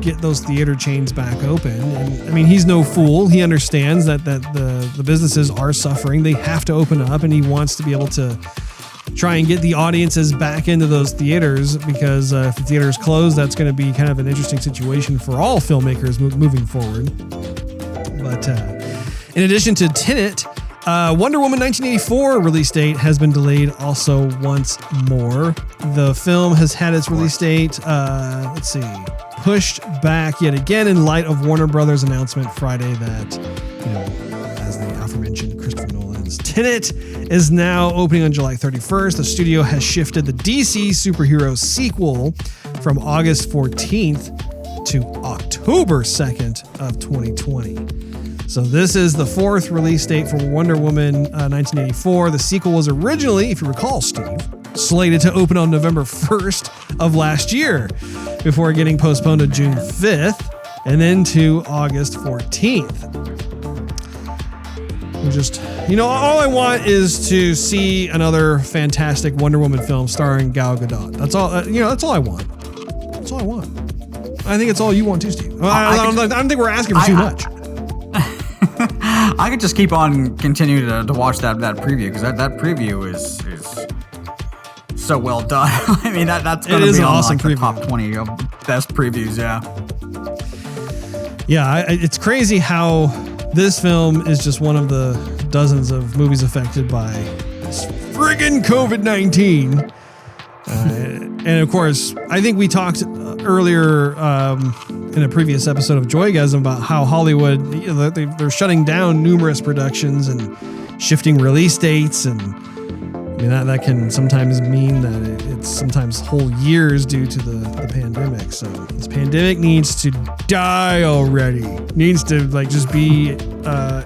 get those theater chains back open. And I mean, he's no fool. He understands that the businesses are suffering. They have to open up, and he wants to be able to try and get the audiences back into those theaters, because if the theaters close, that's going to be kind of an interesting situation for all filmmakers moving forward. But in addition to Tenet, Wonder Woman 1984 release date has been delayed also once more. The film has had its release date, pushed back yet again in light of Warner Brothers' announcement Friday that, as the aforementioned Christopher Nolan's Tenet is now opening on July 31st. The studio has shifted the DC superhero sequel from August 14th to October 2nd of 2020. So this is the fourth release date for Wonder Woman 1984. The sequel was originally, if you recall, Steve, slated to open on November 1st of last year before getting postponed to June 5th and then to August 14th. Just, all I want is to see another fantastic Wonder Woman film starring Gal Gadot. That's all, that's all I want. That's all I want. I think it's all you want too, Steve. I don't think we're asking for too much. I could just keep on continuing to watch that preview, because that preview is so well done. I mean, that's going to be an awesome the preview. top 20 of best previews, yeah. Yeah, it's crazy how this film is just one of the dozens of movies affected by this friggin' COVID-19. And of course, I think we talked earlier in a previous episode of Joygasm about how Hollywood, they're shutting down numerous productions and shifting release dates. And I mean, that can sometimes mean that it's sometimes whole years due to the pandemic. So this pandemic needs to die already. Needs to just be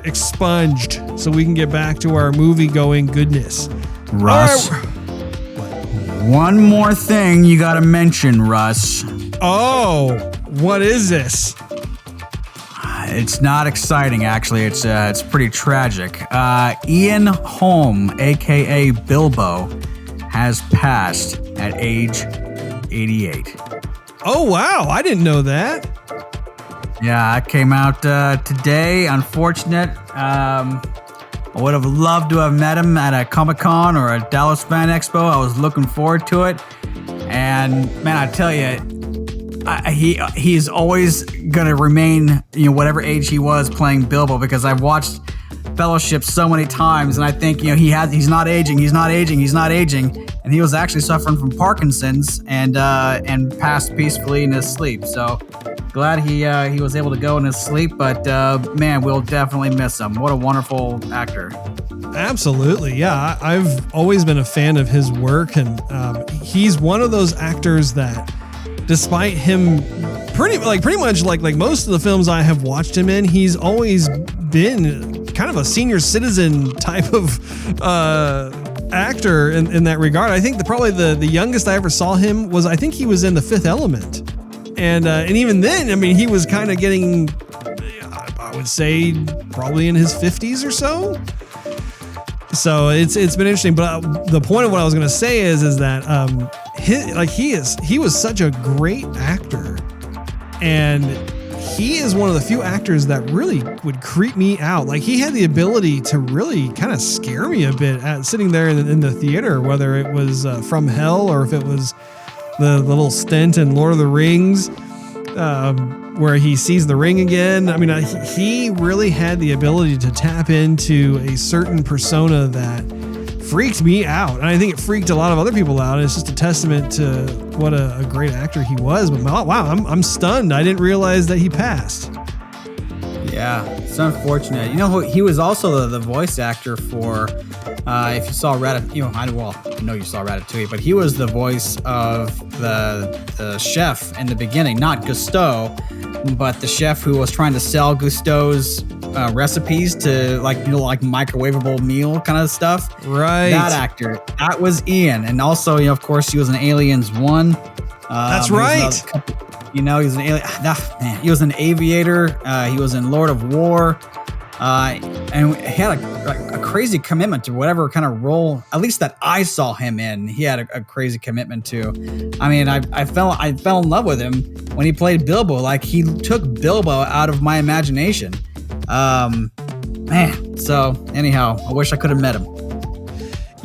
expunged so we can get back to our movie-going goodness. Russ. One more thing you gotta mention, Russ. Oh, what is this? It's not exciting, actually. It's pretty tragic. Ian Holm, aka Bilbo, has passed at age 88. Oh wow, I didn't know that. Yeah, it came out today. Unfortunate. I would have loved to have met him at a Comic-Con or a Dallas Fan Expo. I was looking forward to it. And man, I tell you, he's always going to remain, whatever age he was playing Bilbo, because I've watched Fellowship so many times and I think, he's not aging. And he was actually suffering from Parkinson's and passed peacefully in his sleep. So glad he was able to go in his sleep, but man, we'll definitely miss him. What a wonderful actor. Absolutely, yeah. I've always been a fan of his work, and he's one of those actors that, despite him pretty much like most of the films I have watched him in, he's always been kind of a senior citizen type of actor in that regard. I think probably the youngest I ever saw him was, I think he was in The Fifth Element. And even then, I mean, he was kind of getting, I would say, probably in his 50s or so. So it's been interesting. But the point of what I was going to say is that he was such a great actor, and he is one of the few actors that really would creep me out. Like, he had the ability to really kind of scare me a bit at sitting there in the theater, whether it was From Hell or if it was the little stint in Lord of the Rings, where he sees the ring again. I mean, he really had the ability to tap into a certain persona that freaked me out. And I think it freaked a lot of other people out. And it's just a testament to what a great actor he was. But wow, I'm stunned. I didn't realize that he passed. Yeah, it's unfortunate. He was also the voice actor for, if you saw Ratatouille, I know you saw Ratatouille, but he was the voice of the chef in the beginning, not Gusteau, but the chef who was trying to sell Gusteau's recipes to like microwavable meal kind of stuff. Right. That actor, that was Ian. And also, of course, he was in Aliens 1. That's right. He was an alien. He was an aviator. He was in Lord of War. And he had a crazy commitment to whatever kind of role, at least that I saw him in. He had a crazy commitment to. I mean, I fell in love with him when he played Bilbo. Like, he took Bilbo out of my imagination. Man. So anyhow, I wish I could have met him.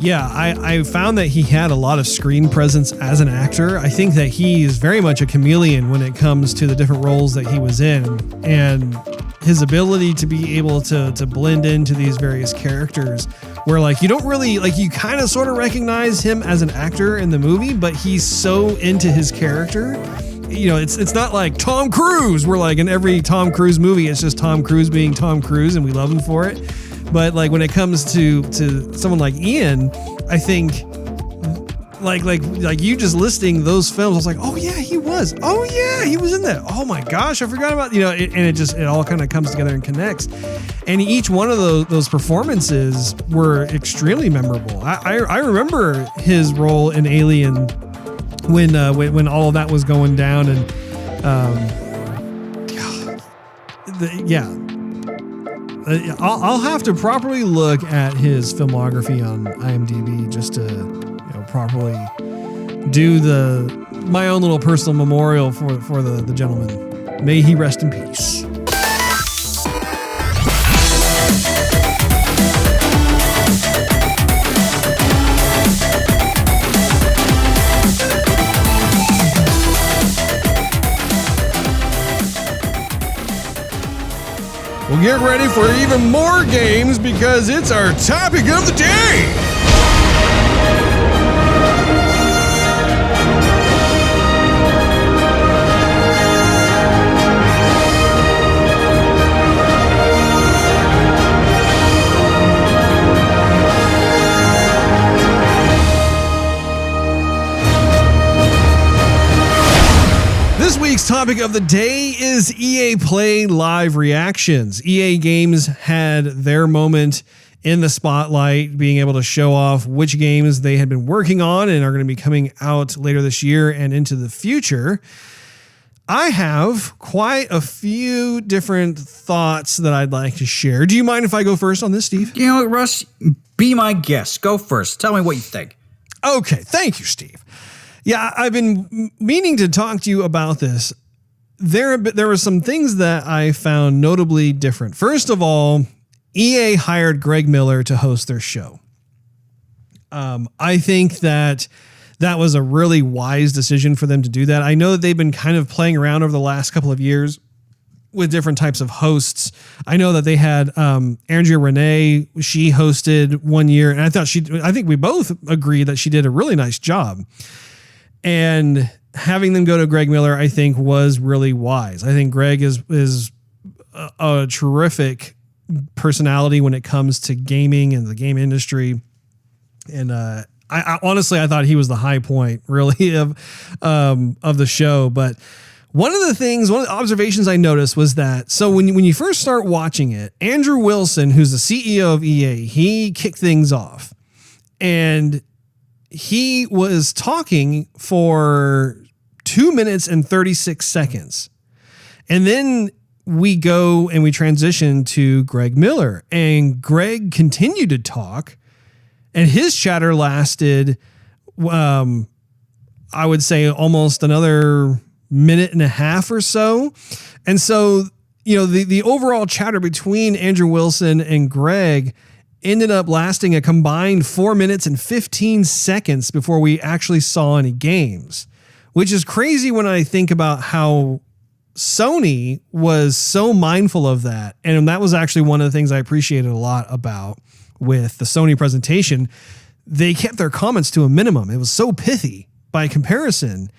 Yeah, I found that he had a lot of screen presence as an actor. I think that he is very much a chameleon when it comes to the different roles that he was in, and his ability to be able to blend into these various characters where you don't really, you kind of sort of recognize him as an actor in the movie, but he's so into his character it's not like Tom Cruise. We're like in every Tom Cruise movie, it's just Tom Cruise being Tom Cruise and we love him for it. But like when it comes to someone like Ian, I think like you just listing those films, I was like, oh yeah, he was. Oh yeah, he was in that. Oh my gosh, I forgot about, it all kind of comes together and connects. And each one of those performances were extremely memorable. I remember his role in Alien when all of that was going down, and I'll have to properly look at his filmography on IMDb just to properly do my own little personal memorial for the gentleman. May he rest in peace. Well, get ready for even more games because it's our topic of the day. This week's topic of the day is EA Play Live reactions. EA Games had their moment in the spotlight, being able to show off which games they had been working on and are going to be coming out later this year and into the future. I have quite a few different thoughts that I'd like to share. Do you mind if I go first on this, Steve? You know what, Russ? Be my guest. Go first. Tell me what you think. Okay. Thank you, Steve. Yeah, I've been meaning to talk to you about this. There were some things that I found notably different. First of all, EA hired Greg Miller to host their show. I think that was a really wise decision for them to do that. I know that they've been kind of playing around over the last couple of years with different types of hosts. I know that they had Andrea Renee. She hosted one year, and I think we both agree that she did a really nice job. And having them go to Greg Miller, I think, was really wise. I think Greg is a terrific personality when it comes to gaming and the game industry. And I honestly thought he was the high point, really, of the show. But one of the observations I noticed was that, so when you first start watching it, Andrew Wilson, who's the CEO of EA, he kicked things off. And he was talking for 2 minutes and 36 seconds. And then we go and we transition to Greg Miller, and Greg continued to talk, and his chatter lasted, I would say almost another minute and a half or so. And so, the overall chatter between Andrew Wilson and Greg ended up lasting a combined 4 minutes and 15 seconds before we actually saw any games, which is crazy when I think about how Sony was so mindful of that. And that was actually one of the things I appreciated a lot about with the Sony presentation. They kept their comments to a minimum. It was so pithy by comparison.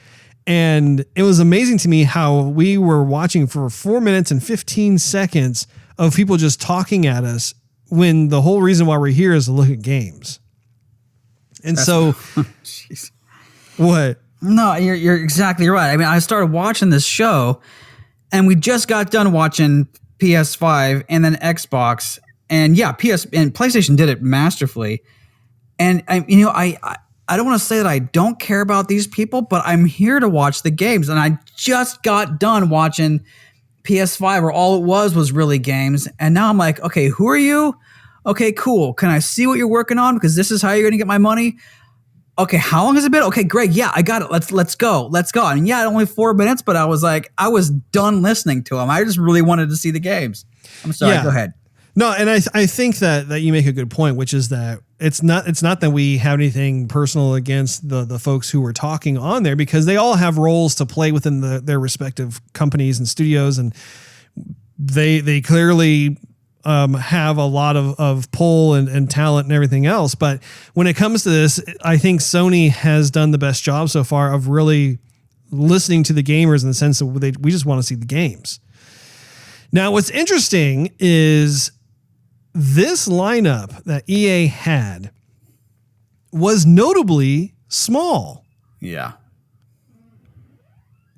And it was amazing to me how we were watching for 4 minutes and 15 seconds of people just talking at us when the whole reason why we're here is to look at games. And Jeez. What? No, you're exactly right. I mean, I started watching this show, and we just got done watching PS5 and then Xbox, and yeah, and PlayStation did it masterfully. And I don't want to say that I don't care about these people, but I'm here to watch the games, and I just got done watching PS5 where all it was really games. And now I'm like, okay, who are you? Okay, cool. Can I see what you're working on? Because this is how you're going to get my money. Okay, how long has it been? Okay, great. Yeah, I got it. Let's go. And yeah, only 4 minutes, but I was done listening to them. I just really wanted to see the games. I'm sorry. Yeah. Go ahead. No, and I think that you make a good point, which is that it's not that we have anything personal against the folks who were talking on there, because they all have roles to play within their respective companies and studios, and they clearly have a lot of pull and talent and everything else. But when it comes to this, I think Sony has done the best job so far of really listening to the gamers in the sense that we just want to see the games. Now, what's interesting is this lineup that EA had was notably small. Yeah.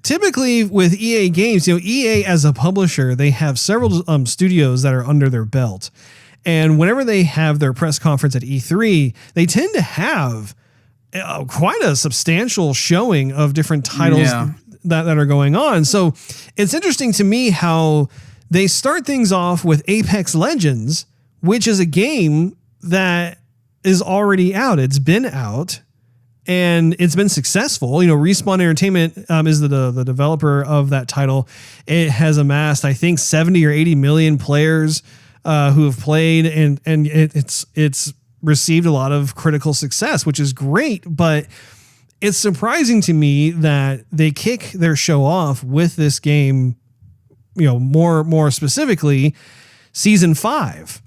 Typically with EA games, EA as a publisher, they have several studios that are under their belt. And whenever they have their press conference at E3, they tend to have quite a substantial showing of different titles that are going on. So it's interesting to me how they start things off with Apex Legends, which is a game that is already out. It's been out and it's been successful. Respawn Entertainment is the developer of that title. It has amassed, I think, 70 or 80 million players who have played, and it's received a lot of critical success, which is great. But it's surprising to me that they kick their show off with this game, more specifically, Season 5.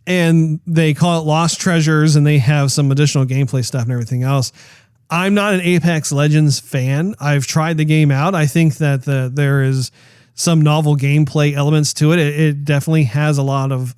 And they call it Lost Treasures, and they have some additional gameplay stuff and everything else. I'm not an Apex Legends fan. I've tried the game out. I think that there is some novel gameplay elements to it. It definitely has a lot of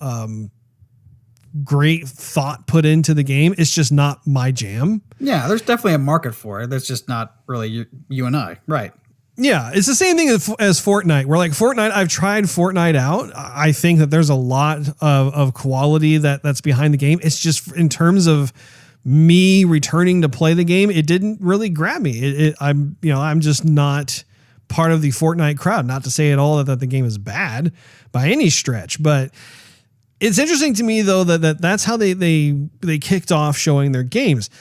great thought put into the game. It's just not my jam. Yeah, there's definitely a market for it. That's just not really you and I. Right. Yeah, it's the same thing as Fortnite. Where like Fortnite, I've tried Fortnite out. I think that there's a lot of quality that's behind the game. It's just in terms of me returning to play the game, it didn't really grab me. I'm just not part of the Fortnite crowd. Not to say at all that the game is bad by any stretch, but it's interesting to me though that's how they kicked off showing their games.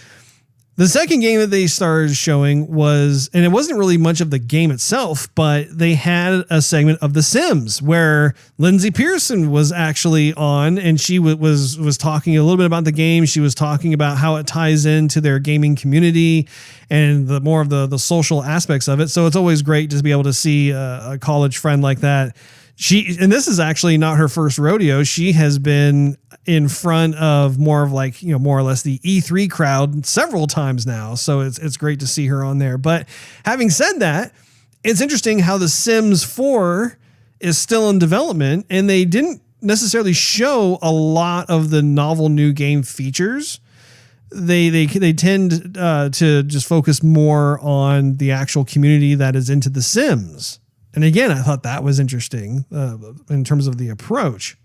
The second game that they started showing and it wasn't really much of the game itself, but they had a segment of The Sims where Lyndsay Pearson was actually on, and she was talking a little bit about the game. She was talking about how it ties into their gaming community and the more of the social aspects of it. So it's always great to be able to see a college friend like that. And this is actually not her first rodeo. She has been in front of more of like, more or less the E3 crowd several times now. So it's great to see her on there. But having said that, it's interesting how The Sims 4 is still in development, and they didn't necessarily show a lot of the novel new game features. They tend to just focus more on the actual community that is into The Sims. And again, I thought that was interesting in terms of the approach.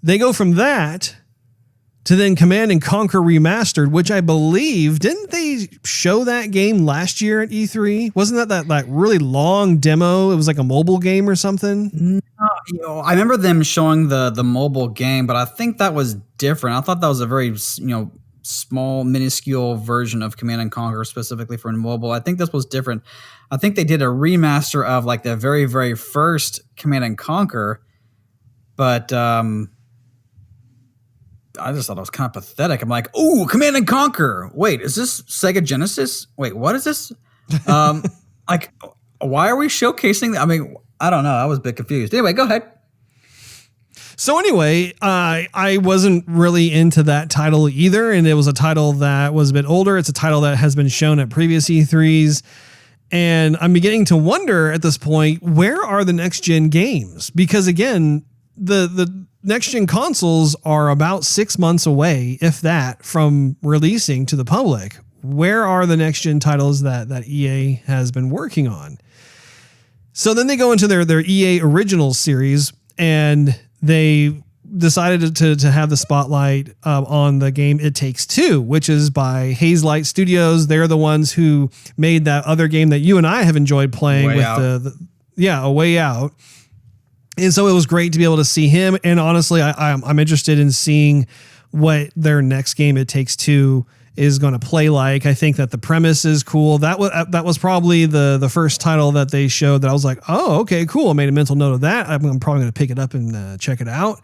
They go from that to then Command and Conquer Remastered, which I believe, didn't they show that game last year at E3? Wasn't that really long demo? It was like a mobile game or something? No, I remember them showing the mobile game, but I think that was different. I thought that was a very, small, minuscule version of Command and Conquer specifically for mobile. I think this was different. I think they did a remaster of like the very, very first Command and Conquer, but I just thought it was kind of pathetic. I'm like, ooh, Command and Conquer. Wait, is this Sega Genesis? Wait, what is this? Like, why are we showcasing that? I mean, I don't know. I was a bit confused. Anyway, go ahead. So anyway, I wasn't really into that title either, and it was a title that was a bit older. It's a title that has been shown at previous E3s, and I'm beginning to wonder at this point, where are the next-gen games? Because again, the next-gen consoles are about 6 months away, if that, from releasing to the public. Where are the next-gen titles that EA has been working on? So then they go into their EA Originals series, and they decided to have the spotlight on the game It Takes Two, which is by Hazelight Studios. They're the ones who made that other game that you and I have enjoyed playing A Way Out. And so it was great to be able to see him. And honestly, I'm interested in seeing what their next game It Takes Two is going to play like. I think that the premise is cool. That was probably the first title that they showed that I was like, oh, okay, cool. I made a mental note of that. I'm probably going to pick it up and check it out.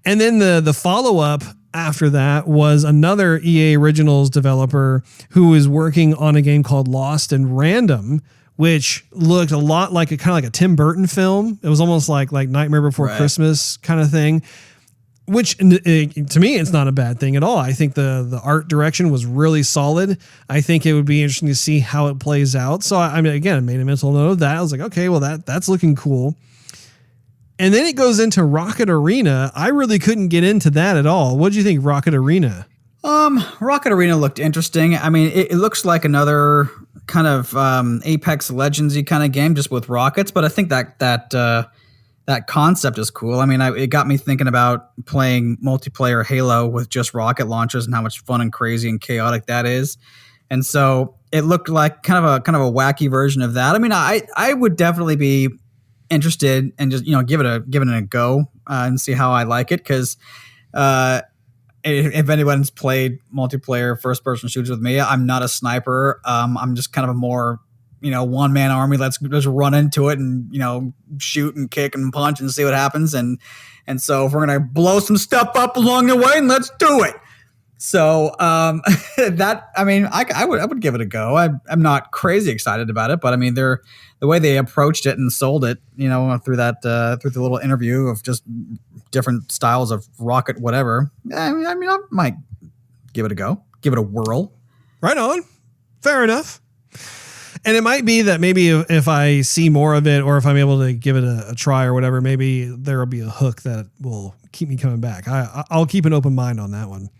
And then the follow-up after that was another EA Originals developer who is working on a game called Lost and Random, which looked a lot like a Tim Burton film. It was almost like Nightmare Before Christmas kind of thing. which to me, it's not a bad thing at all. I think the art direction was really solid. I think it would be interesting to see how it plays out. So I mean, again, I made a mental note of that. I was like, okay, well that's looking cool. And then it goes into Rocket Arena. I really couldn't get into that at all. What do you think, Rocket Arena? Rocket Arena looked interesting. I mean, it looks like another kind of Apex Legends-y kind of game, just with rockets. But I think that concept is cool. I mean, it got me thinking about playing multiplayer Halo with just rocket launchers and how much fun and crazy and chaotic that is. And so it looked like kind of a wacky version of that. I mean, I would definitely be interested and just give it a go and see how I like it, because if anyone's played multiplayer first person shooters with me, I'm not a sniper. I'm just kind of a more one man army. Let's just run into it and shoot and kick and punch and see what happens. And so if we're gonna blow some stuff up along the way, and let's do it. So that, I mean, I would give it a go. I'm not crazy excited about it, but I mean, the way they approached it and sold it, through the little interview of just different styles of rocket, whatever. I mean, I might give it a go, give it a whirl. Right on. Fair enough. And it might be that maybe if I see more of it, or if I'm able to give it a try or whatever, maybe there will be a hook that will keep me coming back. I'll keep an open mind on that one.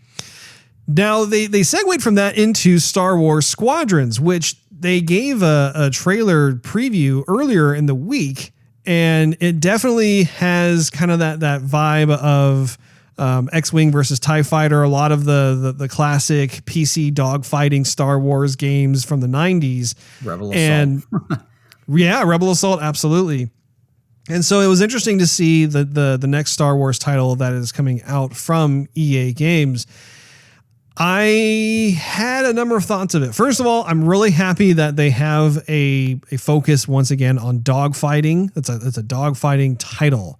Now, they segued from that into Star Wars Squadrons, which they gave a trailer preview earlier in the week, and it definitely has kind of that vibe of X-Wing versus TIE Fighter, a lot of the classic PC dogfighting Star Wars games from the 90s. Rebel Assault. Yeah, Rebel Assault, absolutely. And so it was interesting to see the next Star Wars title that is coming out from EA Games. I had a number of thoughts of it. First of all, I'm really happy that they have a focus once again on dogfighting. It's a dogfighting title.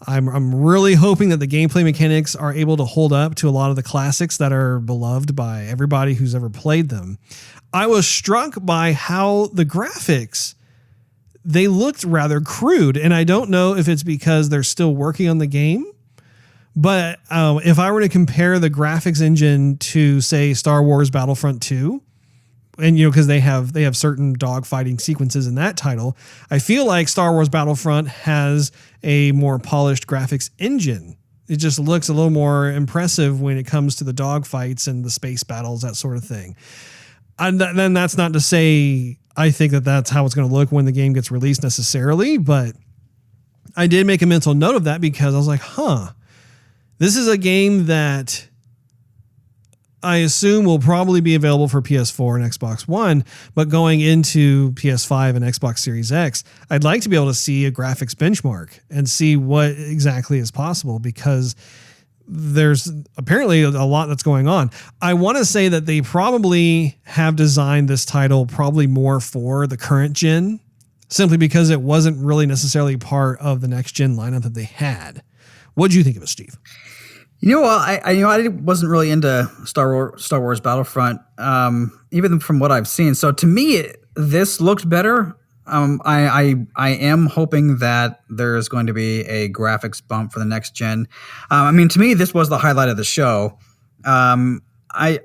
I'm really hoping that the gameplay mechanics are able to hold up to a lot of the classics that are beloved by everybody who's ever played them. I was struck by how the graphics, they looked rather crude, and I don't know if it's because they're still working on the game. But if I were to compare the graphics engine to, say, Star Wars Battlefront 2, and because they have certain dogfighting sequences in that title, I feel like Star Wars Battlefront has a more polished graphics engine. It just looks a little more impressive when it comes to the dogfights and the space battles, that sort of thing. And then that's not to say I think that that's how it's going to look when the game gets released necessarily, but I did make a mental note of that because I was like, this is a game that I assume will probably be available for PS4 and Xbox One, but going into PS5 and Xbox Series X, I'd like to be able to see a graphics benchmark and see what exactly is possible, because there's apparently a lot that's going on. I want to say that they probably have designed this title probably more for the current gen, simply because it wasn't really necessarily part of the next gen lineup that they had. What do you think of it, Steve? I wasn't really into Star Wars Battlefront, even from what I've seen. So to me, this looked better. I am hoping that there's going to be a graphics bump for the next gen. I mean, to me, this was the highlight of the show. I've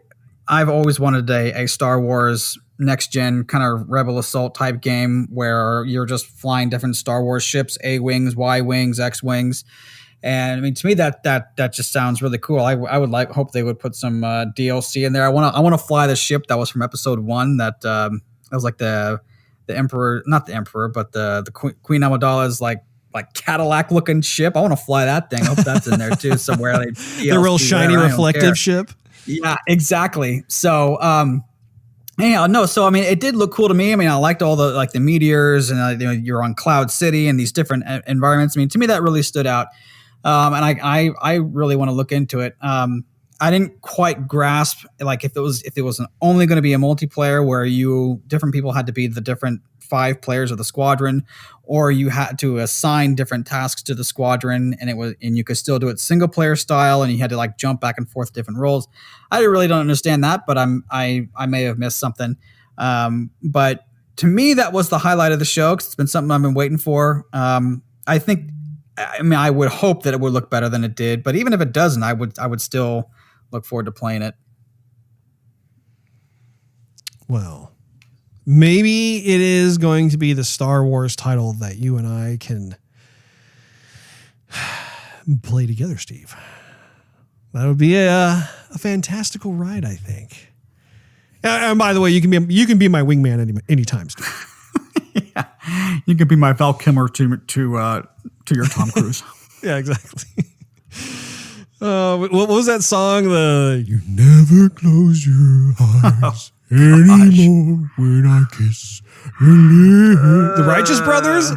always wanted a Star Wars next gen kind of Rebel Assault type game where you're just flying different Star Wars ships, A-wings, Y-wings, X-wings. And I mean, to me, that just sounds really cool. I would hope they would put some DLC in there. I want to fly the ship that was from Episode 1. That was like the Emperor, not the Emperor, but the Queen Amidala's like Cadillac looking ship. I want to fly that thing. I hope that's in there too somewhere. Like the real shiny reflective ship. Yeah, exactly. So anyhow, no. So I mean, it did look cool to me. I mean, I liked all the the meteors and you're on Cloud City and these different environments. I mean, to me, that really stood out. And I really want to look into it. I didn't quite grasp if it was only going to be a multiplayer where different people had to be the different 5 players of the squadron, or you had to assign different tasks to the squadron, and you could still do it single player style, and you had to jump back and forth different roles. I really don't understand that, but I may have missed something. But to me, that was the highlight of the show because it's been something I've been waiting for. I think I mean, I would hope that it would look better than it did, but even if it doesn't, I would still look forward to playing it. Well, maybe it is going to be the Star Wars title that you and I can play together, Steve. That would be a fantastical ride, I think. And by the way, you can be my wingman anytime, Steve. Yeah, you can be my Val Kilmer to your Tom Cruise. Yeah, exactly. What was that song? You never close your eyes anymore when I kiss your lips. The Righteous Brothers?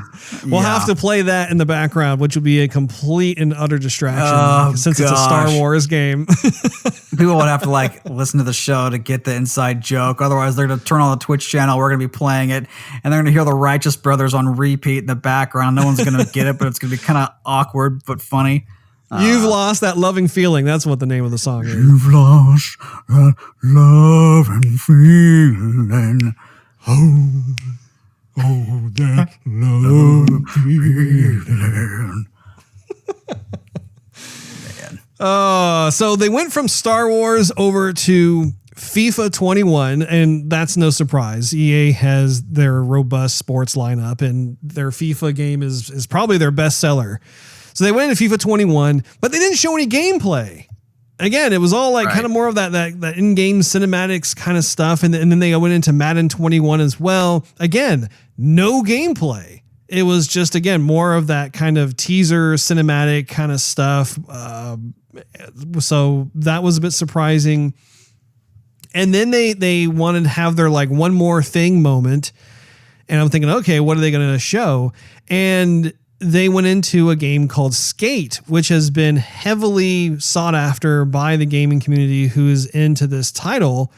We'll have to play that in the background, which will be a complete and utter distraction since it's a Star Wars game. People would have to listen to the show to get the inside joke. Otherwise, they're going to turn on the Twitch channel. We're going to be playing it, and they're going to hear the Righteous Brothers on repeat in the background. No one's going to get it, but it's going to be kind of awkward but funny. You've lost that loving feeling. That's what the name of the song is. You've lost that loving feeling. Oh, that loving feeling. Man. So they went from Star Wars over to FIFA 21, and that's no surprise. EA has their robust sports lineup, and their FIFA game is probably their best seller. So they went into FIFA 21, but they didn't show any gameplay. Again, it was all kind of more of that in-game cinematics kind of stuff. And then they went into Madden 21 as well. Again, no gameplay. It was just, again, more of that kind of teaser cinematic kind of stuff. So that was a bit surprising. And then they wanted to have their one more thing moment. And I'm thinking, okay, what are they going to show? And they went into a game called Skate, which has been heavily sought after by the gaming community who is into this title,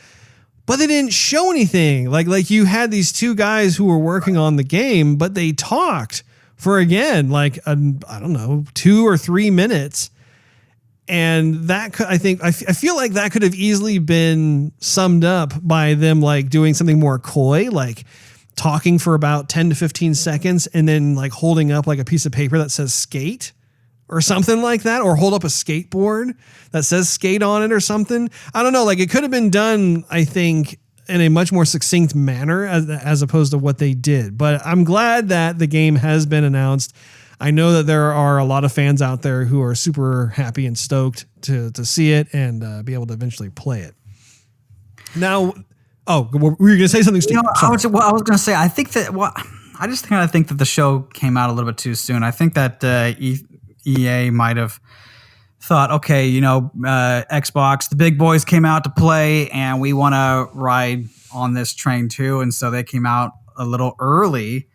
but they didn't show anything. Like you had these two guys who were working on the game, but they talked for, again, I don't know, 2 or 3 minutes. And that could, I feel like that could have easily been summed up by them doing something more coy, talking for about 10 to 15 seconds and then holding up a piece of paper that says skate or something like that, or hold up a skateboard that says skate on it or something. I don't know. It could have been done, I think, in a much more succinct manner as opposed to what they did. But I'm glad that the game has been announced. I know that there are a lot of fans out there who are super happy and stoked to see it and be able to eventually play it. Now, were you going to say something, Steve? I was going to say, I think that, I just kind of think that the show came out a little bit too soon. I think that EA might have thought, okay, Xbox, the big boys came out to play and we want to ride on this train too. And so they came out a little early.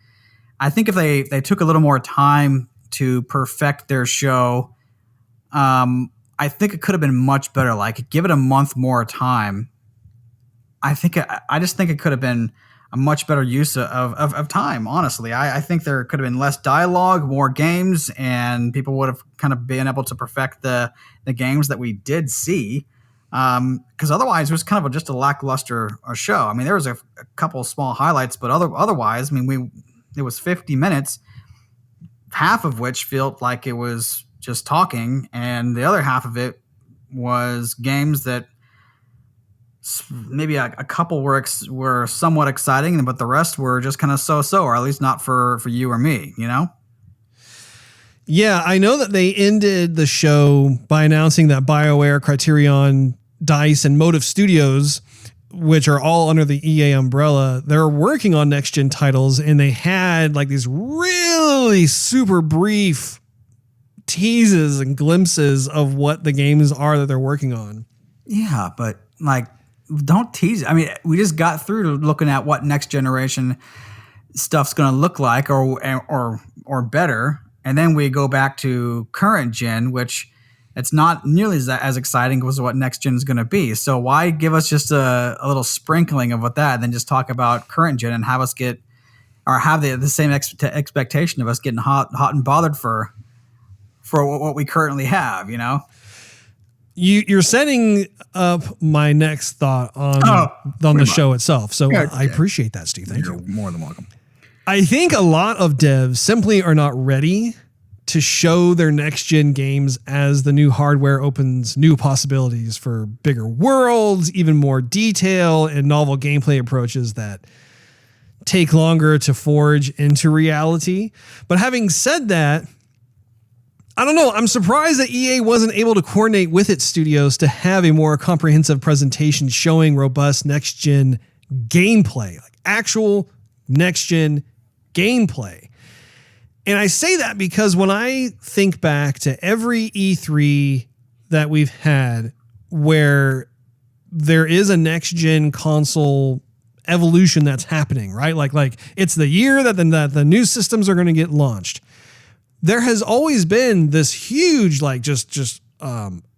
I think if they took a little more time to perfect their show, I think it could have been much better. Give it a month more time. I just think it could have been a much better use of time, honestly. I think there could have been less dialogue, more games, and people would have kind of been able to perfect the games that we did see. Because otherwise, it was kind of just a lackluster show. I mean, there was a couple of small highlights, but otherwise, I mean, it was 50 minutes, half of which felt like it was just talking, and the other half of it was games that maybe a couple were somewhat exciting, but the rest were just kind of so-so, or at least not for you or me, Yeah, I know that they ended the show by announcing that BioWare, Criterion, DICE, and Motive Studios, which are all under the EA umbrella, they're working on next-gen titles, and they had these really super brief teases and glimpses of what the games are that they're working on. Yeah, but don't tease. I mean, we just got through looking at what next generation stuff's going to look like or better. And then we go back to current gen, which it's not nearly as exciting as what next gen is going to be. So why give us just a little sprinkling of what that, and then just talk about current gen and have us get, or have the same expectation of us getting hot and bothered for what we currently have, You're setting up my next thought on the show itself. So I appreciate that, Steve. Thank you. You're more than welcome. I think a lot of devs simply are not ready to show their next gen games as the new hardware opens new possibilities for bigger worlds, even more detail, and novel gameplay approaches that take longer to forge into reality. But having said that, I don't know. I'm surprised that EA wasn't able to coordinate with its studios to have a more comprehensive presentation showing robust next gen gameplay, like actual next gen gameplay. And I say that because when I think back to every E3 that we've had where there is a next gen console evolution that's happening, right? Like it's the year that the new systems are going to get launched. There has always been this huge, like just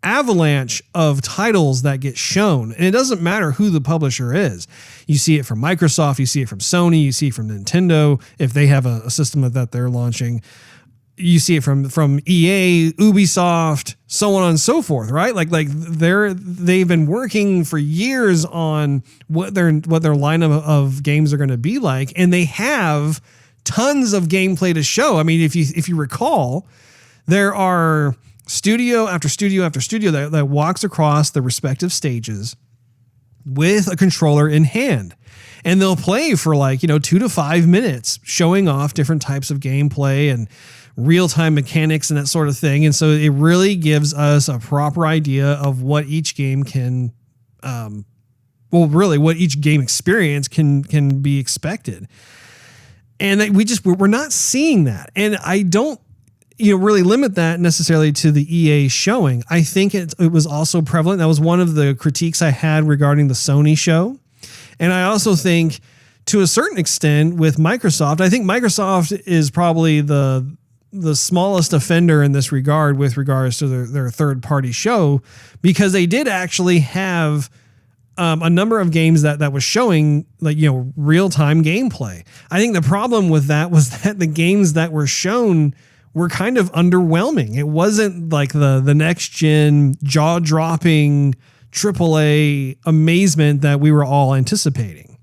avalanche of titles that get shown, and it doesn't matter who the publisher is. You see it from Microsoft, you see it from Sony, you see it from Nintendo if they have a system that they're launching. You see it from EA, Ubisoft, so on and so forth, right? Like they've been working for years on what their lineup of games are going to be like, and they have tons of gameplay to show. I mean, if you recall, there are studio after studio after studio that walks across the respective stages with a controller in hand, and they'll play for 2 to 5 minutes showing off different types of gameplay and real-time mechanics and that sort of thing. And so it really gives us a proper idea of what each game can what each game experience can be expected. And we're not seeing that. And I don't really limit that necessarily to the EA showing. I think it was also prevalent. That was one of the critiques I had regarding the Sony show. And I also think to a certain extent with Microsoft, I think Microsoft is probably the smallest offender in this regard with regards to their third party show, because they did actually have a number of games that was showing real-time gameplay. I think the problem with that was that the games that were shown were kind of underwhelming. It wasn't like the next gen jaw-dropping AAA amazement that we were all anticipating.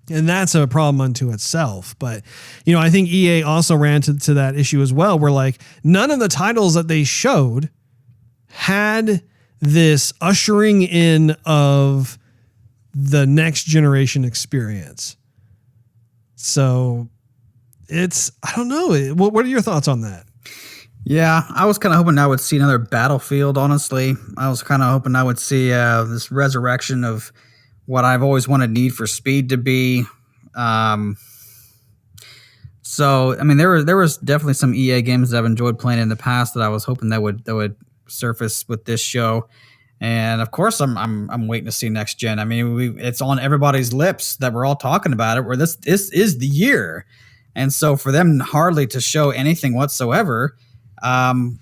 And that's a problem unto itself. But, I think EA also ran to that issue as well, where none of the titles that they showed had this ushering in of the next generation experience. So I don't know. What are your thoughts on that? Yeah, I was kind of hoping I would see another Battlefield, honestly. I was kind of hoping I would see this resurrection of what I've always wanted Need for Speed to be. So, I mean, there was definitely some EA games that I've enjoyed playing in the past that I was hoping that would surface with this show. And of course, I'm waiting to see next gen. I mean, it's on everybody's lips that we're all talking about it, where this is the year. And so for them hardly to show anything whatsoever, and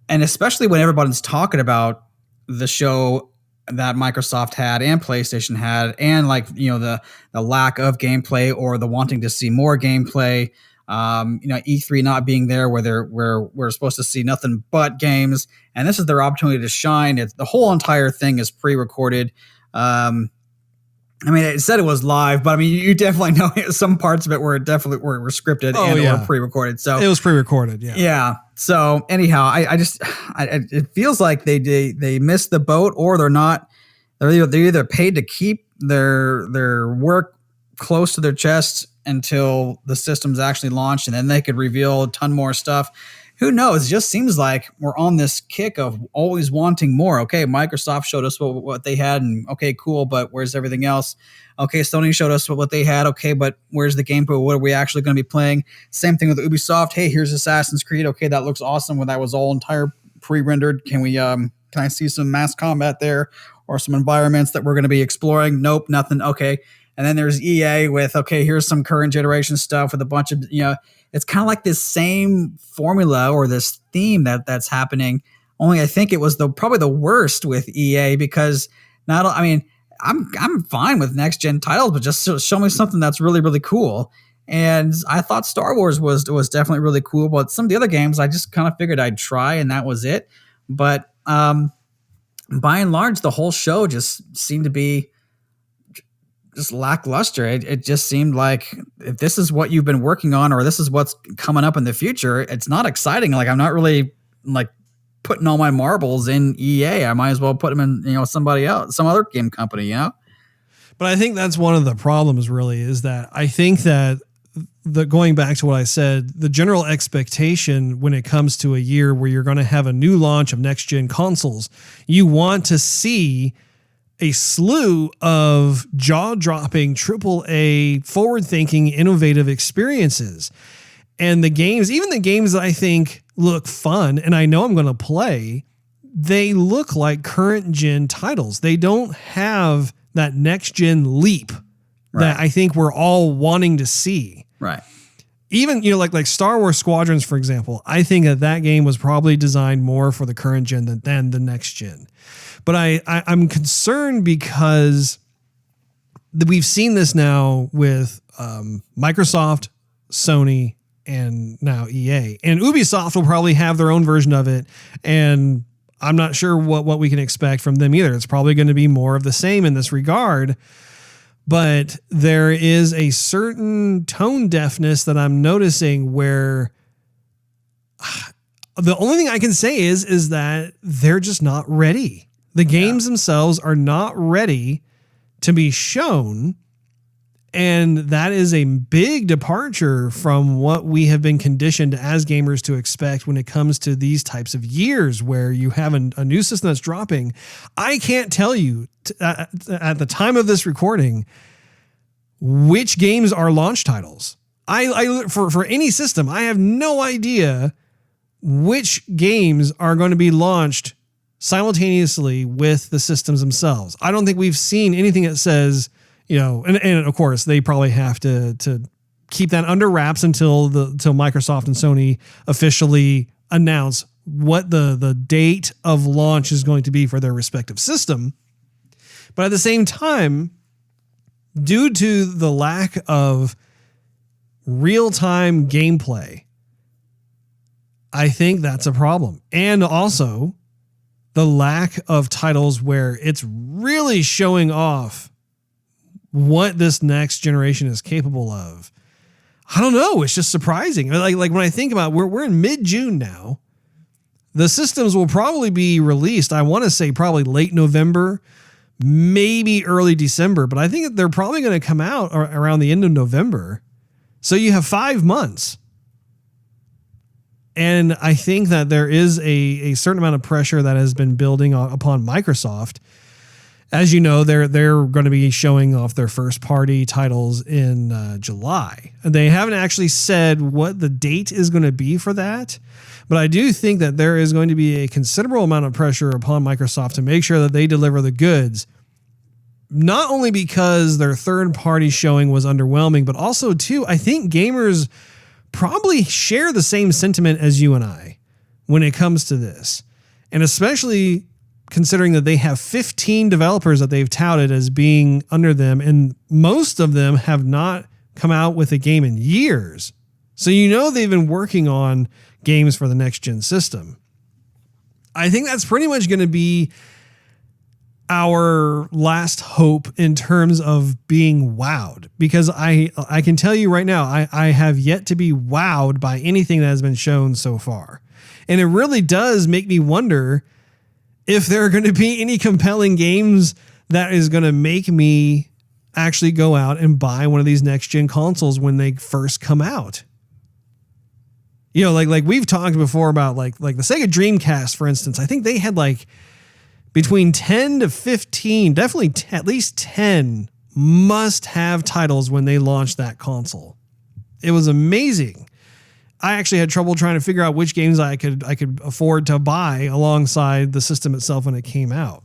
especially when everybody's talking about the show that Microsoft had and PlayStation had, and the lack of gameplay or the wanting to see more gameplay, E3 not being there where we're supposed to see nothing but games, and this is their opportunity to shine. The whole entire thing is pre-recorded. I mean, it said it was live, but I mean, you definitely know some parts of it were definitely were scripted or pre-recorded. So it was pre-recorded. Yeah. Yeah. So anyhow, it feels like they missed the boat, or they're either paid to keep their work close to their chest until the system's actually launched, and then they could reveal a ton more stuff. Who knows? It just seems like we're on this kick of always wanting more. Okay, Microsoft showed us what they had, and okay, cool, but where's everything else? Okay, Sony showed us what they had. Okay, but where's the gameplay? What are we actually going to be playing? Same thing with Ubisoft. Hey, here's Assassin's Creed. Okay, that looks awesome when that was all entire pre-rendered. Can I see some mass combat there or some environments that we're going to be exploring? Nope, nothing. Okay. And then there's EA with, okay, here's some current generation stuff with a bunch of, it's kind of like this same formula or this theme that's happening. Only I think it was probably the worst with EA, because I'm fine with next gen titles, but just show me something that's really, really cool. And I thought Star Wars was definitely really cool, but some of the other games I just kind of figured I'd try, and that was it. But by and large, the whole show just seemed to be just lackluster. It just seemed like if this is what you've been working on, or this is what's coming up in the future, it's not exciting. Like, I'm not really like putting all my marbles in EA. I might as well put them in, somebody else, some other game company, But I think that's one of the problems really, is that I think that going back to what I said, the general expectation when it comes to a year where you're going to have a new launch of next gen consoles, you want to see a slew of jaw-dropping, AAA, forward-thinking, innovative experiences. And the games, even the games that I think look fun and I know I'm going to play, they look like current-gen titles. They don't have that next-gen leap that I think we're all wanting to see. Right. Even, like Star Wars Squadrons, for example, I think that game was probably designed more for the current gen than the next gen. But I'm concerned because we've seen this now with Microsoft, Sony, and now EA. And Ubisoft will probably have their own version of it. And I'm not sure what we can expect from them either. It's probably going to be more of the same in this regard. But there is a certain tone deafness that I'm noticing where the only thing I can say is that they're just not ready. The games themselves are not ready to be shown. And that is a big departure from what we have been conditioned as gamers to expect when it comes to these types of years where you have a new system that's dropping. I can't tell you at the time of this recording which games are launch titles. For any system, I have no idea which games are going to be launched simultaneously with the systems themselves. I don't think we've seen anything that says, and of course they probably have to keep that under wraps until Microsoft and Sony officially announce what the date of launch is going to be for their respective system. But at the same time, due to the lack of real-time gameplay, I think that's a problem. And also the lack of titles where it's really showing off what this next generation is capable of. I don't know. It's just surprising. Like when I think about we're in mid-June now. The systems will probably be released, I want to say probably late November, maybe early December, but I think they're probably going to come out around the end of November. So you have 5 months. And I think that there is a certain amount of pressure that has been building upon Microsoft. As you know, they're going to be showing off their first party titles in July. They haven't actually said what the date is going to be for that. But I do think that there is going to be a considerable amount of pressure upon Microsoft to make sure that they deliver the goods. Not only because their third party showing was underwhelming, but also too, I think gamers probably share the same sentiment as you and I when it comes to this. And especially considering that they have 15 developers that they've touted as being under them, and most of them have not come out with a game in years. So they've been working on games for the next gen system. I think that's pretty much going to be our last hope in terms of being wowed, because I can tell you right now, I have yet to be wowed by anything that has been shown so far. And it really does make me wonder if there are going to be any compelling games that is going to make me actually go out and buy one of these next gen consoles when they first come out. Like we've talked before about like the Sega Dreamcast, for instance. I think they had between 10 to 15, definitely at least 10 must-have titles when they launched that console. It was amazing. I actually had trouble trying to figure out which games I could afford to buy alongside the system itself when it came out.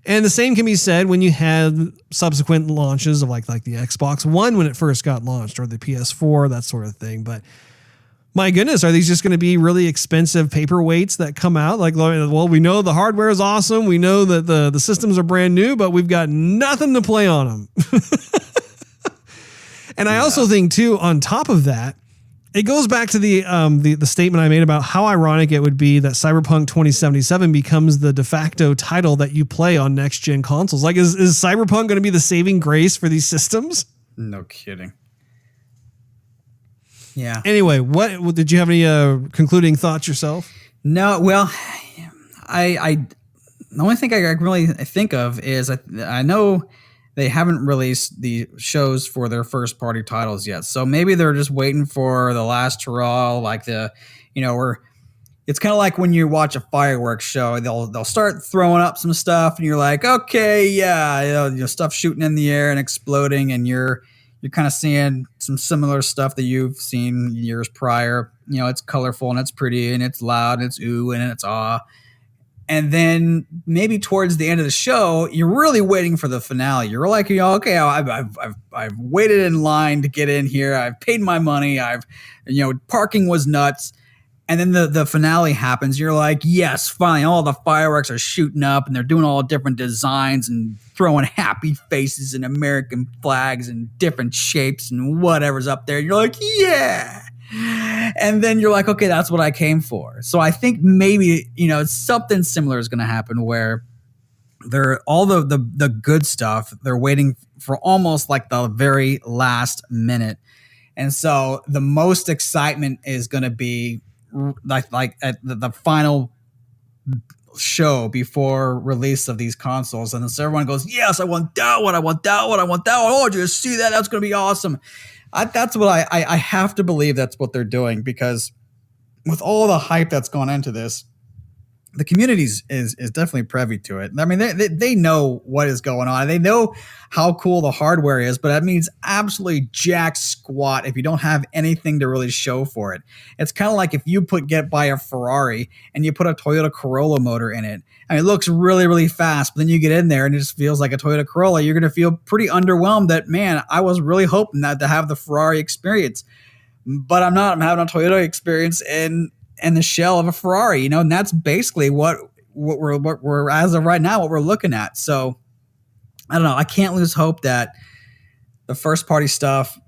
And the same can be said when you had subsequent launches of like the Xbox One when it first got launched, or the PS4, that sort of thing. But my goodness, are these just going to be really expensive paperweights that come out? Well, we know the hardware is awesome. We know that the systems are brand new, but we've got nothing to play on them. And I also think too, on top of that, It goes back to the statement I made about how ironic it would be that Cyberpunk 2077 becomes the de facto title that you play on next gen consoles. Like, is Cyberpunk going to be the saving grace for these systems? No kidding. Yeah. Anyway, what did you have any concluding thoughts yourself? No. Well, I the only thing I really think of is I know they haven't released the shows for their first party titles yet. So maybe they're just waiting for the last hurrah, like it's kind of like when you watch a fireworks show, they'll start throwing up some stuff and you're like, okay, yeah, stuff shooting in the air and exploding, and you're kind of seeing some similar stuff that you've seen years prior. It's colorful and it's pretty and it's loud and it's ooh and it's ah. And then maybe towards the end of the show, you're really waiting for the finale. You're like, okay, I've waited in line to get in here. I've paid my money. Parking was nuts. And then the finale happens. You're like, yes, finally, all the fireworks are shooting up and they're doing all different designs and throwing happy faces and American flags and different shapes and whatever's up there. You're like, yeah. And then you're like, okay, that's what I came for. So I think maybe, something similar is going to happen where they're all the good stuff. They're waiting for almost like the very last minute. And so the most excitement is going to be like at the final show before release of these consoles. And so everyone goes, yes, I want that one. I want that one. I want that one. Oh, did you see that? That's going to be awesome. That's what I have to believe that's what they're doing, because with all the hype that's gone into this, the community is definitely privy to it. I mean, they know what is going on. They know how cool the hardware is, but that means absolutely jack squat if you don't have anything to really show for it. It's kind of like if you buy a Ferrari and you put a Toyota Corolla motor in it. I mean, it looks really, really fast, but then you get in there and it just feels like a Toyota Corolla. You're going to feel pretty underwhelmed that, man, I was really hoping that to have the Ferrari experience, but I'm not. I'm having a Toyota experience and the shell of a Ferrari, and that's basically what we're as of right now, what we're looking at. So I don't know. I can't lose hope that the first party stuff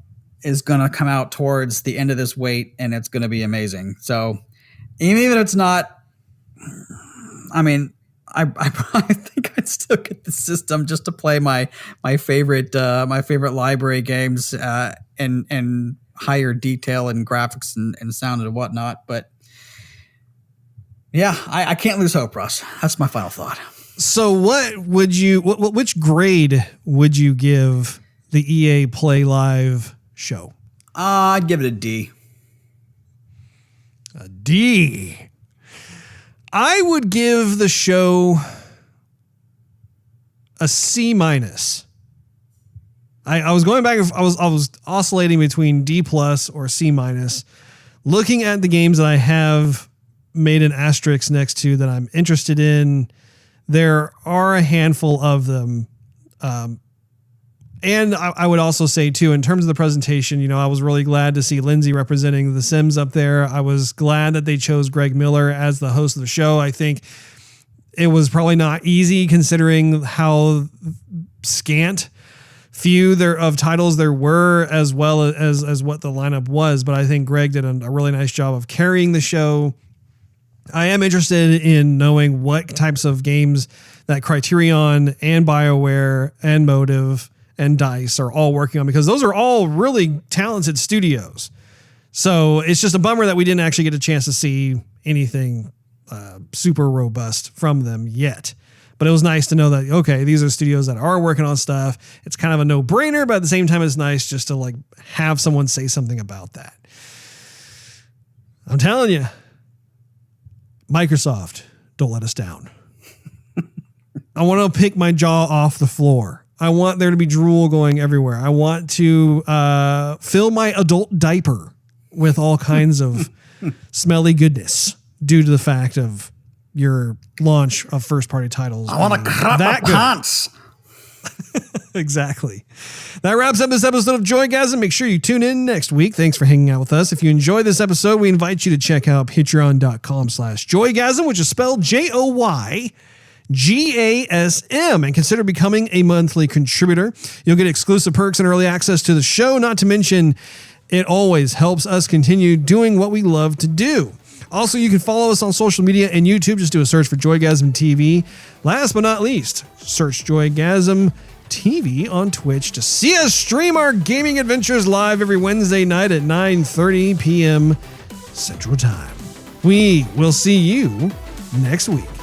is going to come out towards the end of this wait, and it's going to be amazing. So even if it's not, I mean, I think I'd still get the system just to play my favorite library games and higher detail and graphics and sound and whatnot, but. Yeah, I can't lose hope, Russ. That's my final thought. So which grade would you give the EA Play Live show? I'd give it a D. A D. I would give the show a C minus. I was going back. I was oscillating between D plus or C minus. Looking at the games that I have made an asterisk next to that I'm interested in, there are a handful of them. And I would also say too, in terms of the presentation, I was really glad to see Lyndsay representing The Sims up there. I was glad that they chose Greg Miller as the host of the show. I think it was probably not easy considering how few of titles there were, as well as what the lineup was. But I think Greg did a really nice job of carrying the show. I am interested in knowing what types of games that Criterion and BioWare and Motive and DICE are all working on, because those are all really talented studios. So it's just a bummer that we didn't actually get a chance to see anything super robust from them yet. But it was nice to know that, okay, these are studios that are working on stuff. It's kind of a no-brainer, but at the same time, it's nice just to have someone say something about that. I'm telling you, Microsoft, don't let us down. I want to pick my jaw off the floor. I want there to be drool going everywhere. I want to fill my adult diaper with all kinds of smelly goodness due to the fact of your launch of first-party titles. I want to crap my pants. Exactly. That wraps up this episode of Joygasm. Make sure you tune in next week. Thanks for hanging out with us. If you enjoyed this episode, we invite you to check out patreon.com/Joygasm, which is spelled Joygasm, and consider becoming a monthly contributor. You'll get exclusive perks and early access to the show, not to mention It always helps us continue doing what we love to do. Also, you can follow us on social media and YouTube. Just do a search for Joygasm TV. Last but not least, search Joygasm TV on Twitch to see us stream our gaming adventures live every Wednesday night at 9:30 p.m. Central Time. We will see you next week.